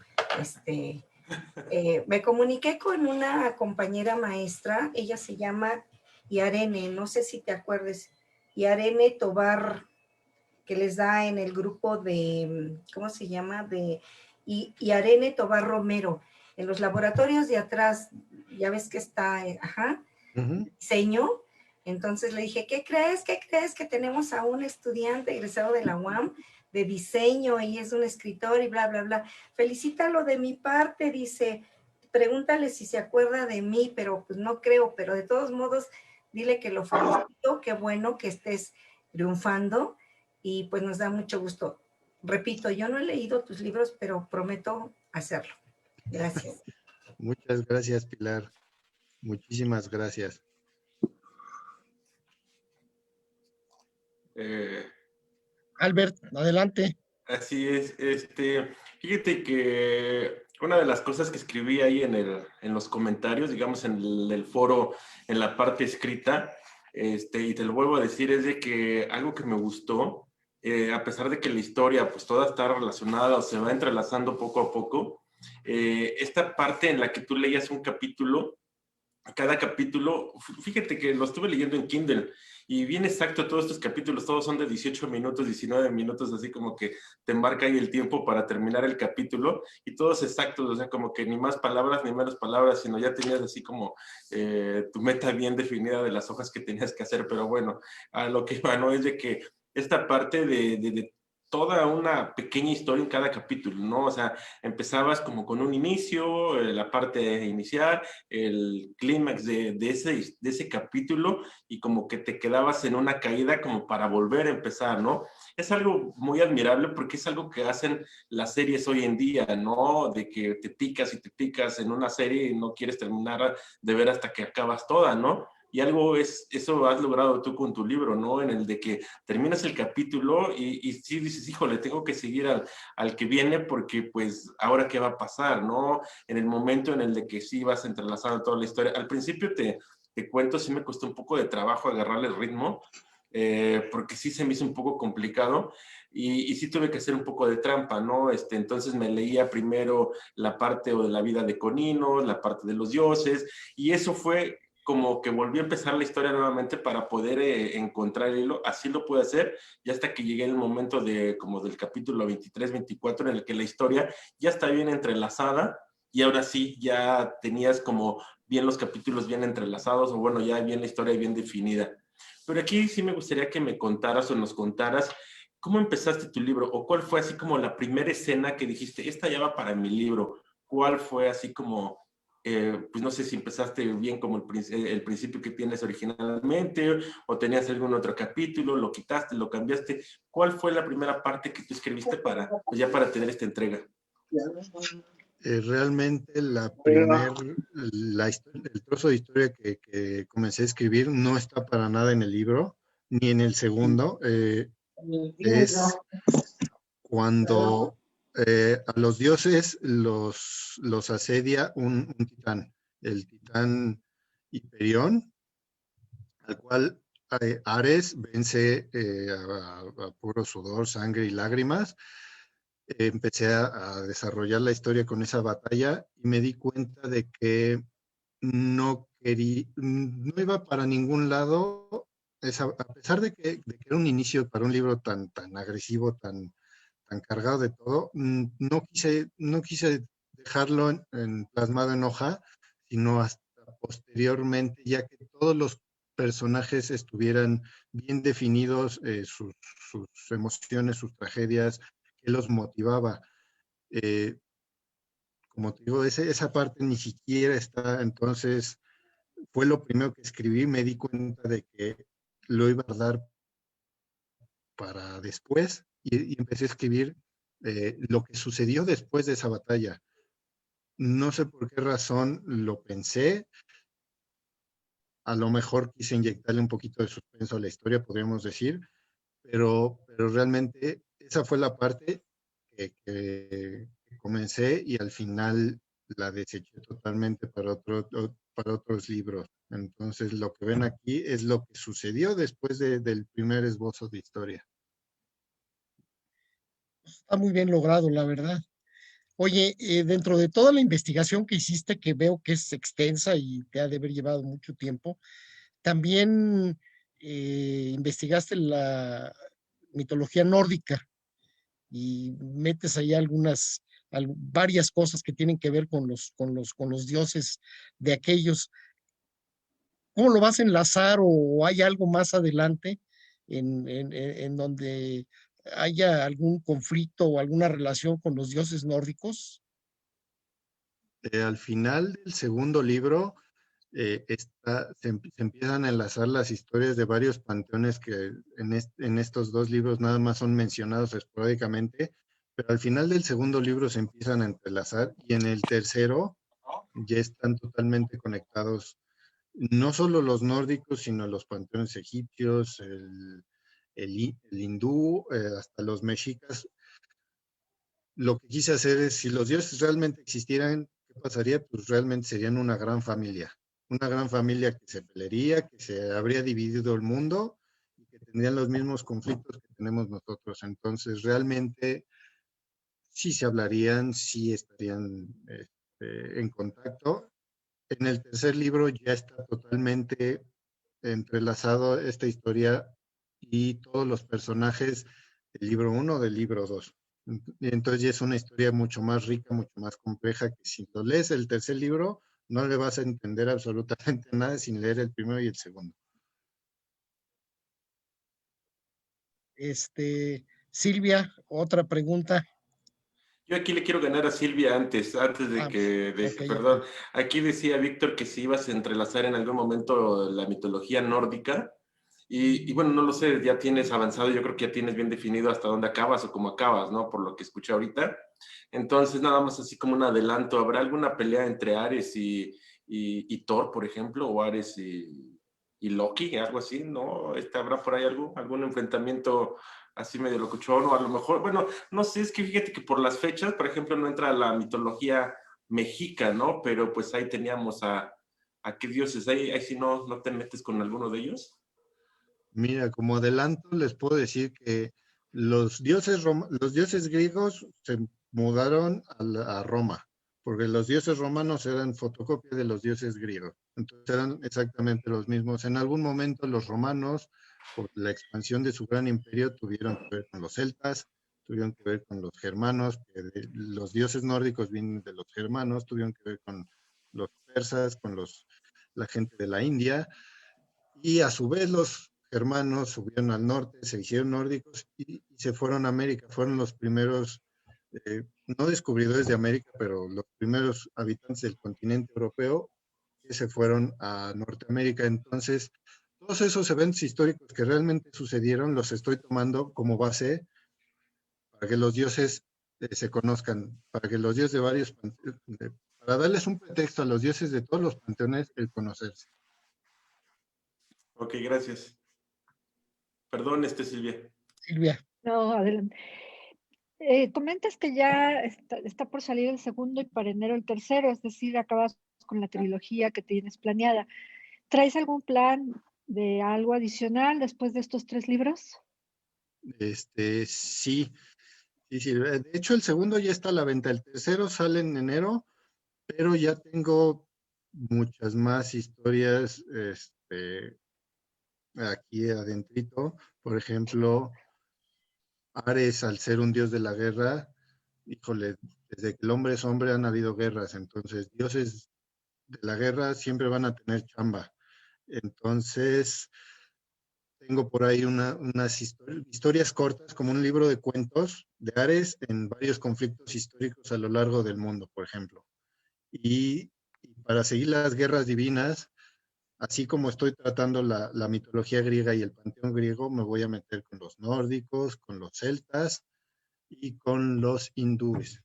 [SPEAKER 5] Me comuniqué con una compañera maestra, ella se llama Yarene, no sé si te acuerdes, Yarene Tobar, que les da en el grupo de, ¿cómo se llama? Yarene Tobar Romero, en los laboratorios de atrás, ya ves que está, ajá, diseño. Entonces le dije, ¿qué crees? ¿Qué crees? Que tenemos a un estudiante egresado de la UAM de diseño y es un escritor y bla, bla, bla. Felicítalo de mi parte, dice, pregúntale si se acuerda de mí, pero pues no creo, pero de todos modos, dile que lo felicito, qué bueno que estés triunfando y pues nos da mucho gusto. Repito, yo no he leído tus libros, pero prometo hacerlo. Gracias.
[SPEAKER 3] Muchas gracias, Pilar. Muchísimas gracias.
[SPEAKER 2] Albert, adelante.
[SPEAKER 1] Así es, fíjate que una de las cosas que escribí ahí en los comentarios, digamos en el foro, en la parte escrita, y te lo vuelvo a decir, es de que algo que me gustó, a pesar de que la historia pues toda está relacionada o se va entrelazando poco a poco, esta parte en la que tú leías un capítulo, cada capítulo, fíjate que lo estuve leyendo en Kindle y bien exacto, todos estos capítulos, todos son de 18 minutos, 19 minutos, así como que te embarca ahí el tiempo para terminar el capítulo y todos exactos, o sea, como que ni más palabras ni menos palabras, sino ya tenías así como tu meta bien definida de las hojas que tenías que hacer, pero bueno, a lo que va, ¿no? Es de que esta parte de toda una pequeña historia en cada capítulo, ¿no? O sea, empezabas como con un inicio, la parte inicial, el clímax de ese capítulo y como que te quedabas en una caída como para volver a empezar, ¿no? Es algo muy admirable porque es algo que hacen las series hoy en día, ¿no? De que te picas y te picas en una serie y no quieres terminar de ver hasta que acabas toda, ¿no? Y algo eso has logrado tú con tu libro, ¿no? En el de que terminas el capítulo y sí dices, híjole, tengo que seguir al que viene porque pues ahora qué va a pasar, ¿no? En el momento en el de que sí vas entrelazando toda la historia. Al principio te cuento, sí me costó un poco de trabajo agarrarle el ritmo, porque sí se me hizo un poco complicado y sí tuve que hacer un poco de trampa, ¿no? Entonces me leía primero la parte o de la vida de Coninos, la parte de los dioses, y eso fue como que volví a empezar la historia nuevamente para poder encontrar el hilo, así lo pude hacer, y hasta que llegué en el momento como del capítulo 23, 24, en el que la historia ya está bien entrelazada, y ahora sí, ya tenías como bien los capítulos bien entrelazados, o bueno, ya bien la historia bien definida. Pero aquí sí me gustaría que me contaras o nos contaras cómo empezaste tu libro, o cuál fue así como la primera escena que dijiste, esta ya va para mi libro, cuál fue así como pues no sé si empezaste bien como el principio que tienes originalmente o tenías algún otro capítulo, lo quitaste, lo cambiaste. ¿Cuál fue la primera parte que tú escribiste pues ya para tener esta entrega?
[SPEAKER 3] Realmente el trozo de historia que comencé a escribir no está para nada en el libro, ni en el segundo. Es cuando a los dioses los asedia un titán, el titán Hiperión, al cual Ares vence a puro sudor, sangre y lágrimas. Empecé a desarrollar la historia con esa batalla y me di cuenta de que no iba para ningún lado, a pesar de que era un inicio para un libro tan agresivo, tan cargado de todo, no quise dejarlo plasmado en hoja, sino hasta posteriormente, ya que todos los personajes estuvieran bien definidos, sus emociones, sus tragedias, qué los motivaba. Como te digo, esa parte ni siquiera está, entonces fue lo primero que escribí, me di cuenta de que lo iba a dar para después y empecé a escribir lo que sucedió después de esa batalla. No sé por qué razón lo pensé, a lo mejor quise inyectarle un poquito de suspenso a la historia, podríamos decir, pero realmente esa fue la parte que comencé y al final la deseché totalmente para otros libros. Entonces lo que ven aquí es lo que sucedió después del primer esbozo de historia.
[SPEAKER 2] Está muy bien logrado, la verdad. Oye, dentro de toda la investigación que hiciste, que veo que es extensa y te ha de haber llevado mucho tiempo, también investigaste la mitología nórdica y metes ahí varias cosas que tienen que ver con los dioses de aquellos. ¿Cómo lo vas a enlazar o hay algo más adelante en donde haya algún conflicto o alguna relación con los dioses nórdicos?
[SPEAKER 3] Al final del segundo libro, se empiezan a enlazar las historias de varios panteones que en estos dos libros nada más son mencionados esporádicamente, pero al final del segundo libro se empiezan a entrelazar y en el tercero ya están totalmente conectados, no solo los nórdicos, sino los panteones egipcios, el hindú, hasta los mexicas. Lo que quise hacer es, si los dioses realmente existieran, ¿qué pasaría? Pues realmente serían una gran familia que se pelearía, que se habría dividido el mundo y que tendrían los mismos conflictos que tenemos nosotros. Entonces, realmente sí se hablarían, sí estarían en contacto. En el tercer libro ya está totalmente entrelazado esta historia y todos los personajes del libro 1, del libro 2. Entonces ya es una historia mucho más rica, mucho más compleja, que si lo lees el tercer libro, no le vas a entender absolutamente nada sin leer el primero y el segundo.
[SPEAKER 2] Silvia, otra pregunta.
[SPEAKER 1] Yo aquí le quiero ganar a Silvia antes perdón.
[SPEAKER 2] Ok.
[SPEAKER 1] Aquí decía Víctor que si ibas a entrelazar en algún momento la mitología nórdica. Y bueno, no lo sé, ya tienes avanzado, yo creo que ya tienes bien definido hasta dónde acabas o cómo acabas, ¿no? Por lo que escuché ahorita. Entonces, nada más así como un adelanto, ¿habrá alguna pelea entre Ares y Thor, por ejemplo? ¿O Ares y Loki, algo así? ¿No? ¿Habrá por ahí algún enfrentamiento así medio locuchón? O a lo mejor, bueno, no sé, es que fíjate que por las fechas, por ejemplo, no entra la mitología mexica, ¿no? Pero pues ahí teníamos a qué dioses, ahí si no te metes con alguno de ellos.
[SPEAKER 3] Mira, como adelanto, les puedo decir que los dioses griegos se mudaron a Roma, porque los dioses romanos eran fotocopia de los dioses griegos. Entonces eran exactamente los mismos. En algún momento los romanos, por la expansión de su gran imperio, tuvieron que ver con los celtas, tuvieron que ver con los germanos, los dioses nórdicos vienen de los germanos, tuvieron que ver con los persas, con la gente de la India. Y a su vez los germanos subieron al norte, se hicieron nórdicos y se fueron a América. Fueron los primeros, no descubridores de América, pero los primeros habitantes del continente europeo que se fueron a Norteamérica. Entonces, todos esos eventos históricos que realmente sucedieron los estoy tomando como base para que los dioses se conozcan, para que los dioses de varios, para darles un pretexto a los dioses de todos los panteones el conocerse.
[SPEAKER 1] Ok, gracias. Perdón, Silvia.
[SPEAKER 2] Silvia.
[SPEAKER 4] No, adelante. Comentas que ya está por salir el segundo y para enero el tercero, es decir, acabas con la trilogía que tienes planeada. ¿Traes algún plan de algo adicional después de estos 3 libros?
[SPEAKER 3] Sí. De hecho, el segundo ya está a la venta, el tercero sale en enero, pero ya tengo muchas más historias aquí adentrito. Por ejemplo, Ares, al ser un dios de la guerra, híjole, desde que el hombre es hombre han habido guerras, entonces dioses de la guerra siempre van a tener chamba. Entonces, tengo por ahí unas historias cortas, como un libro de cuentos de Ares en varios conflictos históricos a lo largo del mundo, por ejemplo. Y para seguir las guerras divinas, así como estoy tratando la mitología griega y el panteón griego, me voy a meter con los nórdicos, con los celtas y con los hindúes.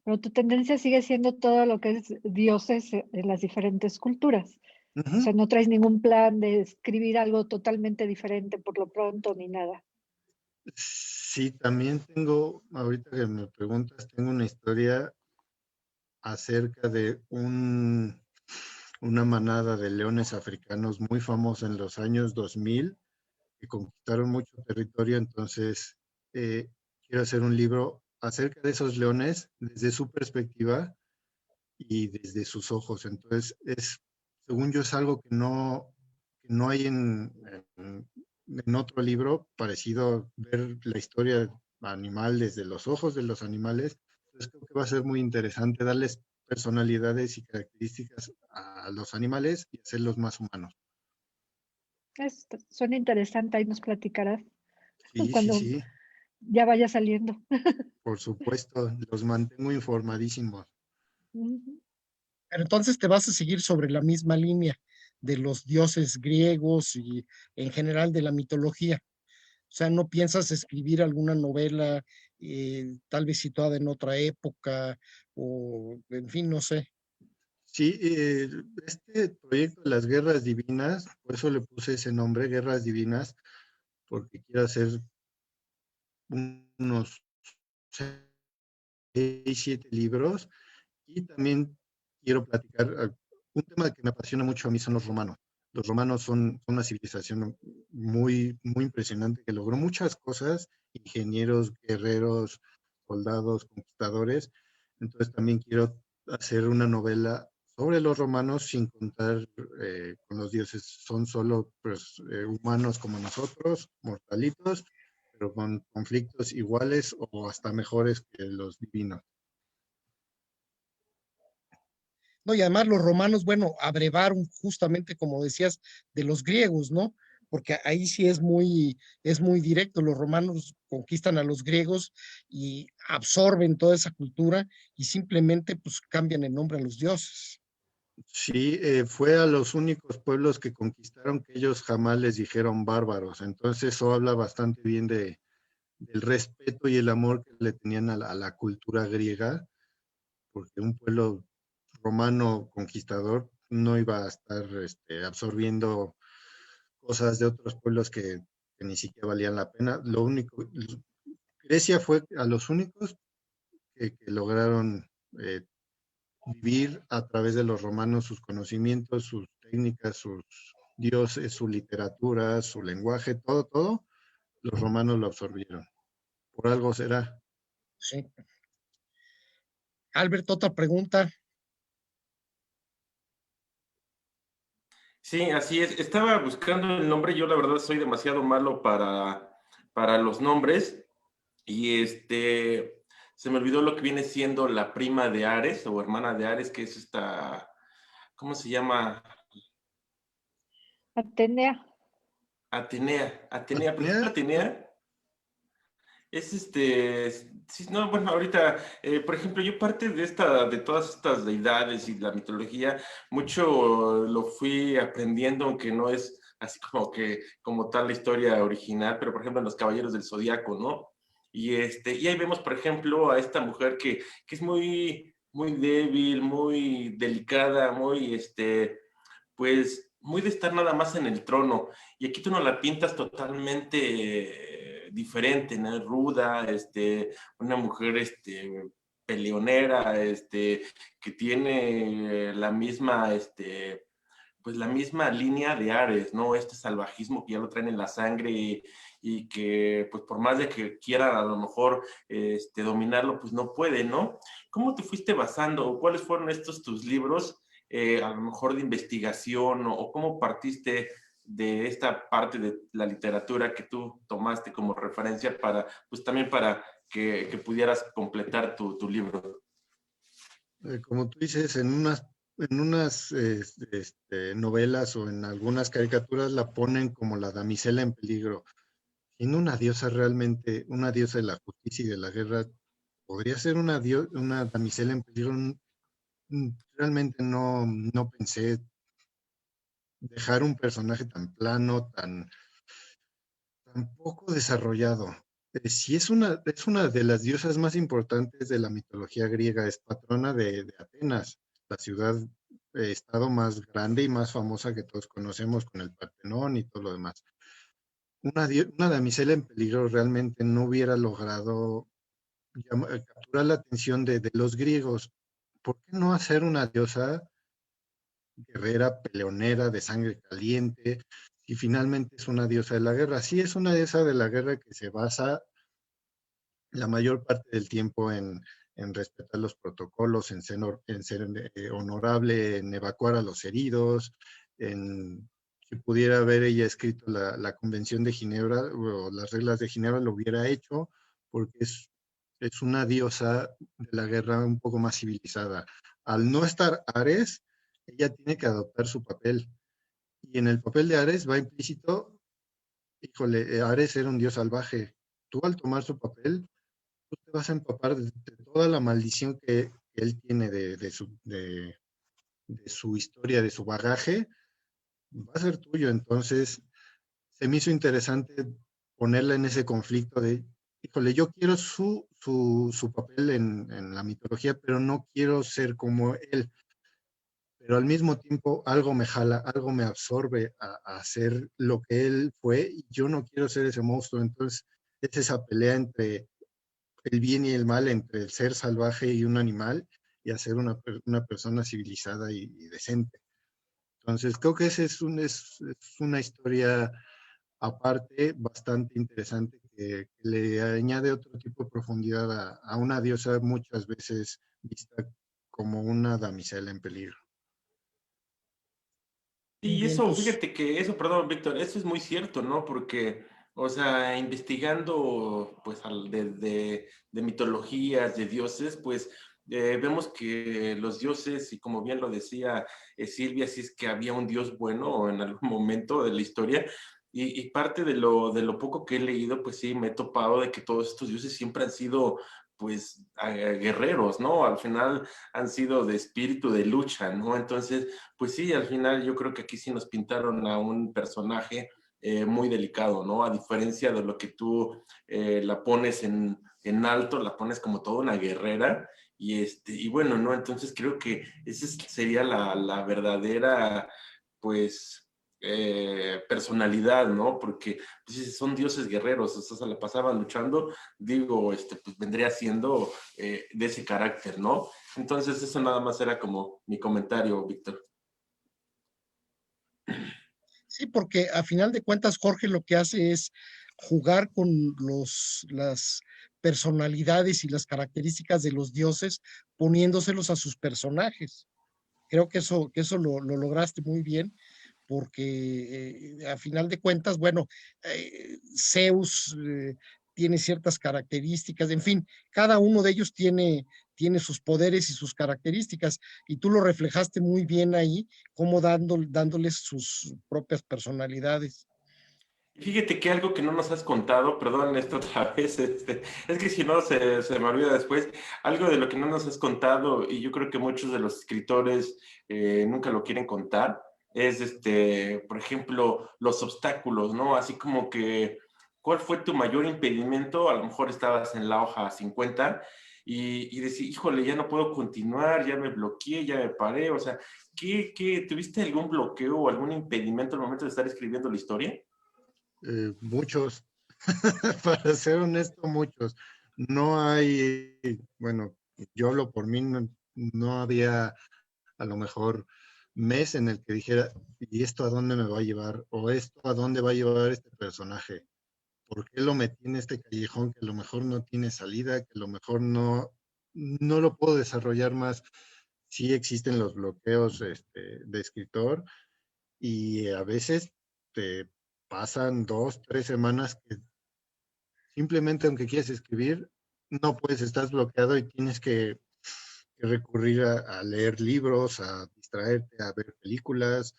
[SPEAKER 4] Pero tu tendencia sigue siendo todo lo que es dioses en las diferentes culturas. O sea, no traes ningún plan de escribir algo totalmente diferente por lo pronto ni nada.
[SPEAKER 3] Sí, también tengo, ahorita que me preguntas, tengo una historia acerca de una manada de leones africanos muy famosa en los años 2000 que conquistaron mucho territorio. Entonces, quiero hacer un libro acerca de esos leones desde su perspectiva y desde sus ojos. Entonces, según yo, es algo que no hay en otro libro parecido, ver la historia animal desde los ojos de los animales. Entonces, creo que va a ser muy interesante darles personalidades y características a los animales y hacerlos más humanos.
[SPEAKER 4] Suena interesante, ahí nos platicarás
[SPEAKER 3] Sí, sí,
[SPEAKER 4] cuando
[SPEAKER 3] sí,
[SPEAKER 4] ya vaya saliendo.
[SPEAKER 3] por supuesto, los mantengo informadísimos.
[SPEAKER 4] Ujú.
[SPEAKER 2] Pero entonces te vas a seguir sobre la misma línea de los dioses griegos y en general de la mitología. O sea, no piensas escribir alguna novela tal vez situada en otra época o, en fin, no sé.
[SPEAKER 3] Sí, este proyecto de las guerras divinas, por eso le puse ese nombre, Guerras Divinas, porque quiero hacer unos 6, 7 libros y también quiero platicar, un tema que me apasiona mucho a mí son los romanos. Los romanos son una civilización muy, muy impresionante que logró muchas cosas, ingenieros, guerreros, soldados, conquistadores. Entonces también quiero hacer una novela sobre los romanos sin contar con los dioses. Son solo pues, humanos como nosotros, mortalitos, pero con conflictos iguales o hasta mejores que los divinos.
[SPEAKER 2] No, y además los romanos, bueno, abrevaron justamente, como decías, de los griegos, ¿no? Porque ahí sí es muy directo. Los romanos conquistan a los griegos y absorben toda esa cultura y simplemente pues cambian el nombre a los dioses.
[SPEAKER 3] Sí, fue a los únicos pueblos que conquistaron que ellos jamás les dijeron bárbaros. Entonces eso habla bastante bien del respeto y el amor que le tenían a la cultura griega, porque un pueblo romano conquistador no iba a estar absorbiendo cosas de otros pueblos que ni siquiera valían la pena. Grecia fue a los únicos que lograron vivir a través de los romanos sus conocimientos, sus técnicas, sus dioses, su literatura, su lenguaje, todo, todo, los romanos lo absorbieron. Por algo será.
[SPEAKER 2] Sí. Albert, otra pregunta.
[SPEAKER 1] Sí, así es. Estaba buscando el nombre. Yo la verdad soy demasiado malo para los nombres. Y se me olvidó lo que viene siendo la prima de Ares o hermana de Ares, que es esta, ¿cómo se llama?
[SPEAKER 4] Atenea.
[SPEAKER 1] Atenea, ¿por qué
[SPEAKER 3] Atenea,
[SPEAKER 1] Atenea? Sí, no, bueno, ahorita, por ejemplo, yo parte de todas estas deidades y la mitología, mucho lo fui aprendiendo, aunque no es así como tal la historia original, pero por ejemplo en los Caballeros del Zodiaco, ¿no? Y ahí vemos, por ejemplo, a esta mujer que es muy, muy débil, muy delicada, pues, muy de estar nada más en el trono. Y aquí tú no la pintas totalmente diferente, ¿no? Ruda, una mujer, peleonera, que tiene pues la misma línea de Ares, ¿no? Este salvajismo que ya lo traen en la sangre y que, pues por más de que quieran a lo mejor dominarlo, pues no puede, ¿no? ¿Cómo te fuiste basando? ¿Cuáles fueron estos tus libros, a lo mejor de investigación, o cómo partiste de esta parte de la literatura que tú tomaste como referencia pues también para que pudieras completar tu libro?
[SPEAKER 3] como tú dices, en unas novelas o en algunas caricaturas la ponen como la damisela en peligro. Siendo una diosa realmente, una diosa de la justicia y de la guerra, podría ser una damisela en peligro. Realmente no pensé dejar un personaje tan plano, tan poco desarrollado. Sí es una de las diosas más importantes de la mitología griega, es patrona de Atenas, la ciudad, estado más grande y más famosa que todos conocemos con el Partenón y todo lo demás. Una damisela en peligro realmente no hubiera logrado capturar la atención de los griegos. ¿Por qué no hacer una diosa guerrera, peleonera, de sangre caliente, y finalmente es una diosa de la guerra? Sí, es una diosa de la guerra que se basa la mayor parte del tiempo en respetar los protocolos, en ser honorable, en evacuar a los heridos, en si pudiera haber ella escrito la Convención de Ginebra o las reglas de Ginebra, lo hubiera hecho, porque es una diosa de la guerra un poco más civilizada. Al no estar Ares, ella tiene que adoptar su papel. Y en el papel de Ares va implícito, híjole, Ares era un dios salvaje. Tú al tomar su papel, tú te vas a empapar de toda la maldición que él tiene de su historia, de su bagaje, va a ser tuyo. Entonces, se me hizo interesante ponerla en ese conflicto de, híjole, yo quiero su papel en la mitología, pero no quiero ser como él. Pero al mismo tiempo algo me jala, algo me absorbe a hacer lo que él fue y yo no quiero ser ese monstruo. Entonces, es esa pelea entre el bien y el mal, entre el ser salvaje y un animal y hacer una persona civilizada y decente. Entonces, creo que esa es una historia aparte bastante interesante que le añade otro tipo de profundidad a una diosa muchas veces vista como una damisela en peligro.
[SPEAKER 2] Muy
[SPEAKER 1] Y
[SPEAKER 2] bien,
[SPEAKER 1] eso,
[SPEAKER 2] pues
[SPEAKER 1] fíjate que eso, perdón, Víctor, eso es muy cierto, ¿no? Porque, o sea, investigando, pues, de mitologías, de dioses, pues, vemos que los dioses, y como bien lo decía Silvia, si es que había un dios bueno en algún momento de la historia, y parte de lo poco que he leído, pues sí, me he topado de que todos estos dioses siempre han sido, pues, guerreros, ¿no? Al final han sido de espíritu de lucha, ¿no? Entonces, pues sí, al final yo creo que aquí sí nos pintaron a un personaje muy delicado, ¿no? A diferencia de lo que tú la pones en alto, la pones como toda una guerrera, y bueno, ¿no? Entonces creo que esa sería la verdadera, pues, personalidad, ¿no? Porque pues, son dioses guerreros, o sea, se la pasaban luchando, digo, pues vendría siendo de ese carácter, ¿no? Entonces eso nada más era como mi comentario, Víctor.
[SPEAKER 2] sí, porque a final de cuentas Jorge lo que hace es jugar con las personalidades y las características de los dioses, poniéndoselos a sus personajes. Creo que eso lo lograste muy bien, porque a final de cuentas, bueno, Zeus tiene ciertas características, en fin, cada uno de ellos tiene sus poderes y sus características, y tú lo reflejaste muy bien ahí, como dándoles sus propias personalidades.
[SPEAKER 1] Fíjate que algo que no nos has contado, perdón esto otra vez, es que si no se me olvida después, algo de lo que no nos has contado, y yo creo que muchos de los escritores nunca lo quieren contar, es por ejemplo, los obstáculos, ¿no? Así como que, ¿cuál fue tu mayor impedimento? A lo mejor estabas en la hoja 50 y decís, híjole, ya no puedo continuar, ya me bloqueé, ya me paré, o sea, tuviste algún bloqueo o algún impedimento al momento de estar escribiendo la historia?
[SPEAKER 3] Muchos, para ser honesto, muchos. No hay, bueno, yo hablo por mí, no había a lo mejor mes en el que dijera, ¿y esto a dónde me va a llevar? ¿O esto a dónde va a llevar este personaje? ¿Por qué lo metí en este callejón que a lo mejor no tiene salida, que a lo mejor no lo puedo desarrollar más? Sí existen los bloqueos de escritor y a veces te pasan 2, 3 semanas que simplemente aunque quieres escribir, no puedes, estás bloqueado y tienes que recurrir a leer libros, a distraerte, a ver películas,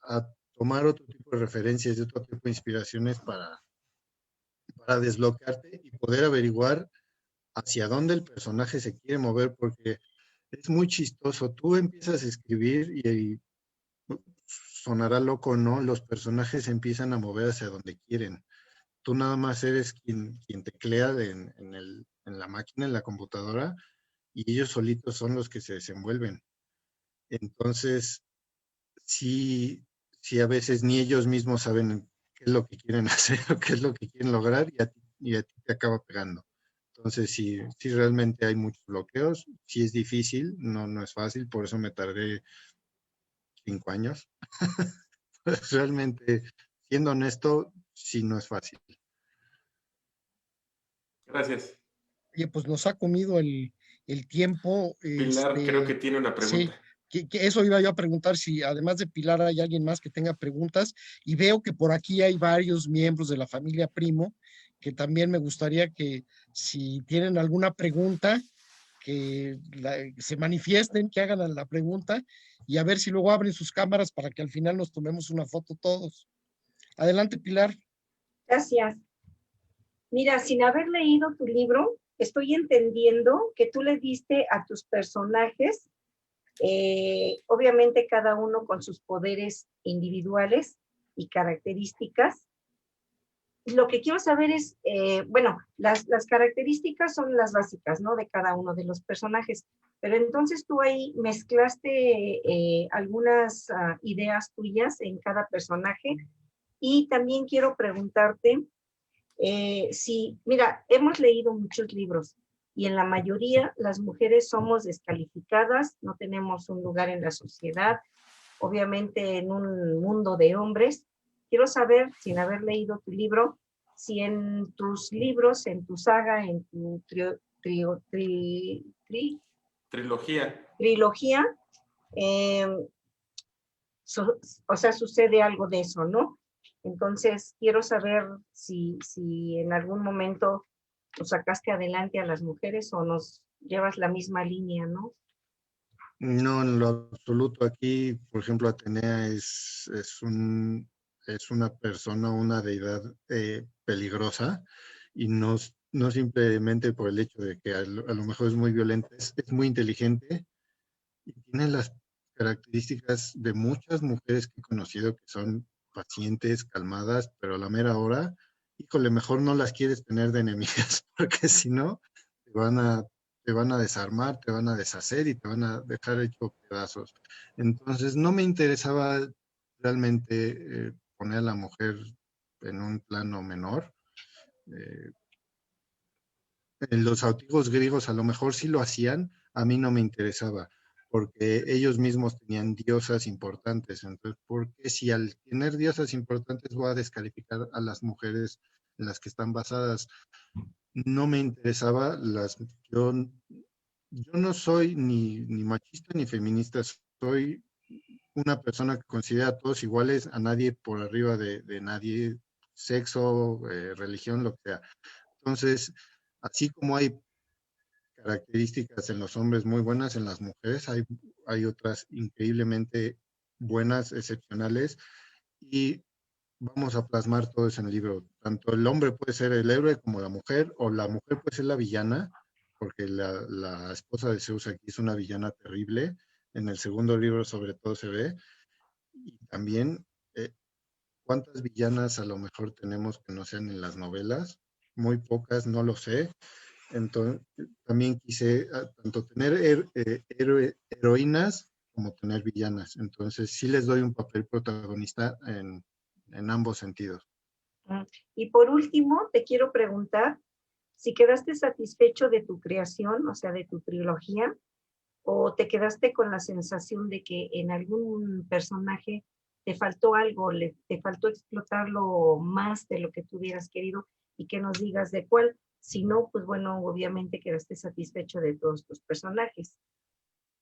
[SPEAKER 3] a tomar otro tipo de referencias y otro tipo de inspiraciones para desbloquearte y poder averiguar hacia dónde el personaje se quiere mover, porque es muy chistoso. Tú empiezas a escribir y sonará loco, ¿no? Los personajes empiezan a mover hacia donde quieren. Tú nada más eres quien teclea en la máquina, en la computadora, y ellos solitos son los que se desenvuelven. Entonces, sí, sí a veces ni ellos mismos saben qué es lo que quieren hacer o qué es lo que quieren lograr y a ti te acaba pegando. Entonces, sí, sí realmente hay muchos bloqueos, sí es difícil, no es fácil, por eso me tardé 5 años. Realmente, siendo honesto, sí no es fácil.
[SPEAKER 1] Gracias.
[SPEAKER 2] Oye, pues nos ha comido el tiempo.
[SPEAKER 1] Pilar creo que tiene una
[SPEAKER 2] Sí,
[SPEAKER 1] pregunta.
[SPEAKER 2] que eso iba yo a preguntar, si además de Pilar hay alguien más que tenga preguntas, y veo que por aquí hay varios miembros de la familia Primo, que también me gustaría que si tienen alguna pregunta, que se manifiesten, que hagan la pregunta, y a ver si luego abren sus cámaras para que al final nos tomemos una foto todos. Adelante, Pilar.
[SPEAKER 5] Gracias. Mira, sin haber leído tu libro, estoy entendiendo que tú le diste a tus personajes, obviamente cada uno con sus poderes individuales y características. Lo que quiero saber es, bueno, las características son las básicas, ¿no? De cada uno de los personajes, pero entonces tú ahí mezclaste algunas ideas tuyas en cada personaje, y también quiero preguntarte si, mira, hemos leído muchos libros y en la mayoría las mujeres somos descalificadas, no tenemos un lugar en la sociedad, obviamente en un mundo de hombres. Quiero saber, sin haber leído tu libro, si en tus libros, en tu saga, en tu trilogía, eh, o sea, sucede algo de eso, ¿no? Entonces, quiero saber si en algún momento nos sacaste adelante a las mujeres o nos llevas la misma línea, ¿no?
[SPEAKER 3] No, en lo absoluto. Aquí, por ejemplo, Atenea es una persona, una deidad peligrosa, y no simplemente por el hecho de que a lo mejor es muy violenta, es muy inteligente y tiene las características de muchas mujeres que he conocido que son pacientes, calmadas, pero a la mera hora, híjole, mejor no las quieres tener de enemigas, porque si no, te van a, te van a desarmar, te van a deshacer y te van a dejar hecho pedazos. Entonces, no me interesaba realmente poner a la mujer en un plano menor. Eh, en los antiguos griegos a lo mejor sí lo hacían, a mí no me interesaba, porque ellos mismos tenían diosas importantes. Entonces, ¿por qué si al tener diosas importantes voy a descalificar a las mujeres en las que están basadas? No me interesaba. Yo no soy ni machista ni feminista, soy una persona que considera a todos iguales, a nadie por arriba de nadie, sexo, religión, lo que sea. Entonces, así como hay características en los hombres muy buenas, en las mujeres hay otras increíblemente buenas, excepcionales, y vamos a plasmar todo eso en el libro. Tanto el hombre puede ser el héroe como la mujer, o la mujer puede ser la villana, porque la esposa de Zeus aquí es una villana terrible. En el segundo libro sobre todo se ve. Y también, ¿cuántas villanas a lo mejor tenemos que no sean en las novelas? Muy pocas, no lo sé. Entonces, también quise tanto tener heroínas como tener villanas. Entonces, sí les doy un papel protagonista en ambos sentidos.
[SPEAKER 5] Y por último, te quiero preguntar si quedaste satisfecho de tu creación, o sea, de tu trilogía, o te quedaste con la sensación de que en algún personaje te faltó algo, te faltó explotarlo más de lo que tú hubieras querido, y que nos digas de cuál. Si no, pues bueno, obviamente quedaste satisfecho de todos tus personajes.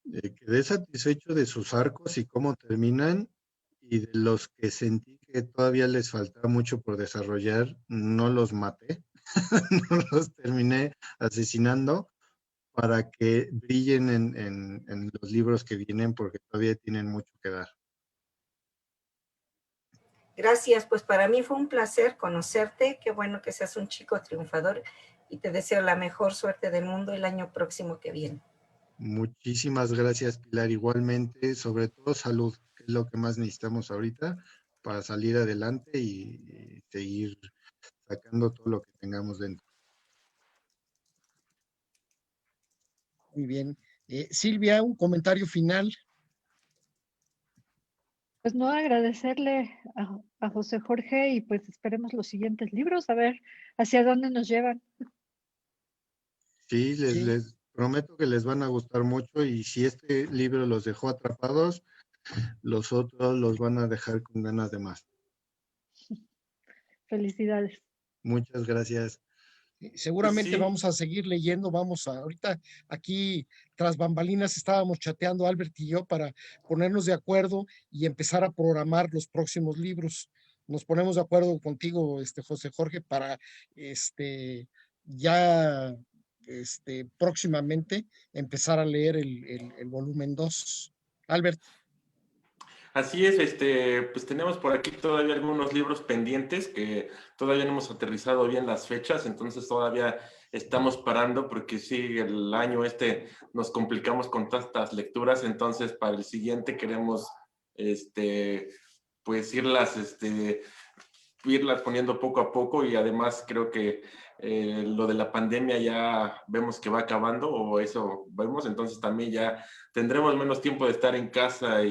[SPEAKER 3] Quedé satisfecho de sus arcos y cómo terminan, y de los que sentí que todavía les faltaba mucho por desarrollar, no los maté, no los terminé asesinando para que brillen en los libros que vienen, porque todavía tienen mucho que dar.
[SPEAKER 5] Gracias, pues para mí fue un placer conocerte. Qué bueno que seas un chico triunfador, y te deseo la mejor suerte del mundo el año próximo que viene.
[SPEAKER 3] Muchísimas gracias, Pilar. Igualmente, sobre todo salud, que es lo que más necesitamos ahorita para salir adelante y seguir sacando todo lo que tengamos dentro.
[SPEAKER 2] Muy bien. Silvia, un comentario final.
[SPEAKER 4] Pues no, agradecerle a José Jorge, y pues esperemos los siguientes libros, a ver hacia dónde nos llevan.
[SPEAKER 3] Sí,
[SPEAKER 2] Sí,
[SPEAKER 3] les prometo que les van a gustar mucho, y si este libro los dejó atrapados, los otros los van a dejar con ganas de más.
[SPEAKER 4] Felicidades.
[SPEAKER 3] Muchas gracias.
[SPEAKER 2] Seguramente
[SPEAKER 1] sí.
[SPEAKER 2] vamos a seguir leyendo, ahorita aquí tras bambalinas estábamos chateando Albert y yo para ponernos de acuerdo y empezar a programar los próximos libros. Nos ponemos de acuerdo contigo, José Jorge, para ya próximamente empezar a leer el volumen 2. Albert.
[SPEAKER 1] Así es, pues tenemos por aquí todavía algunos libros pendientes que todavía no hemos aterrizado bien las fechas, entonces todavía estamos parando porque sí, el año nos complicamos con tantas lecturas, entonces para el siguiente queremos, pues irlas poniendo poco a poco y además creo que lo de la pandemia ya vemos que va acabando o eso vemos, entonces también ya tendremos menos tiempo de estar en casa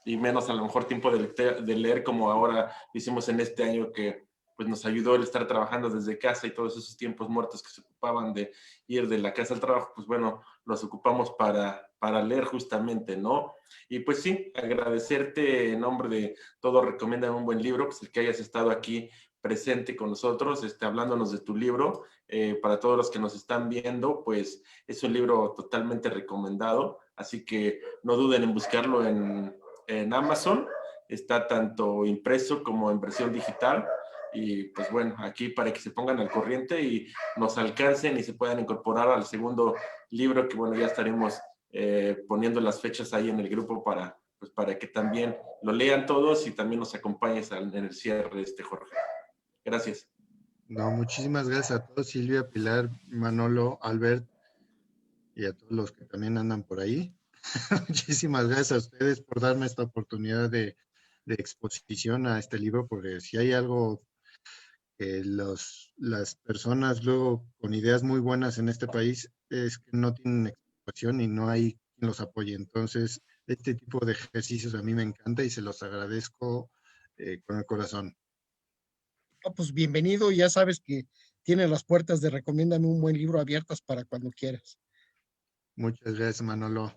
[SPEAKER 1] y menos a lo mejor tiempo de leer como ahora hicimos en este año que pues nos ayudó el estar trabajando desde casa y todos esos tiempos muertos que se ocupaban de ir de la casa al trabajo, pues bueno, los ocupamos para leer justamente, ¿no? Y pues sí, agradecerte en nombre de Todos Recomiendan un Buen Libro, pues el que hayas estado aquí presente con nosotros, hablándonos de tu libro. Para todos los que nos están viendo, pues es un libro totalmente recomendado, así que no duden en buscarlo en Amazon. Está tanto impreso como en versión digital. Y pues bueno, aquí para que se pongan al corriente y nos alcancen y se puedan incorporar al segundo libro, que bueno, ya estaremos poniendo las fechas ahí en el grupo pues para que también lo lean todos y también nos acompañes en el cierre, Jorge. Gracias.
[SPEAKER 3] No, muchísimas gracias a todos, Silvia, Pilar, Manolo, Albert y a todos los que también andan por ahí. Muchísimas gracias a ustedes por darme esta oportunidad de exposición a este libro, porque si hay algo que las personas luego con ideas muy buenas en este país es que no tienen exposición y no hay quien los apoye. Entonces, este tipo de ejercicios a mí me encanta y se los agradezco con el corazón.
[SPEAKER 2] Pues bienvenido, ya sabes que tiene las puertas de Recomiéndame un Buen Libro abiertas para cuando quieras.
[SPEAKER 3] Muchas gracias, Manolo.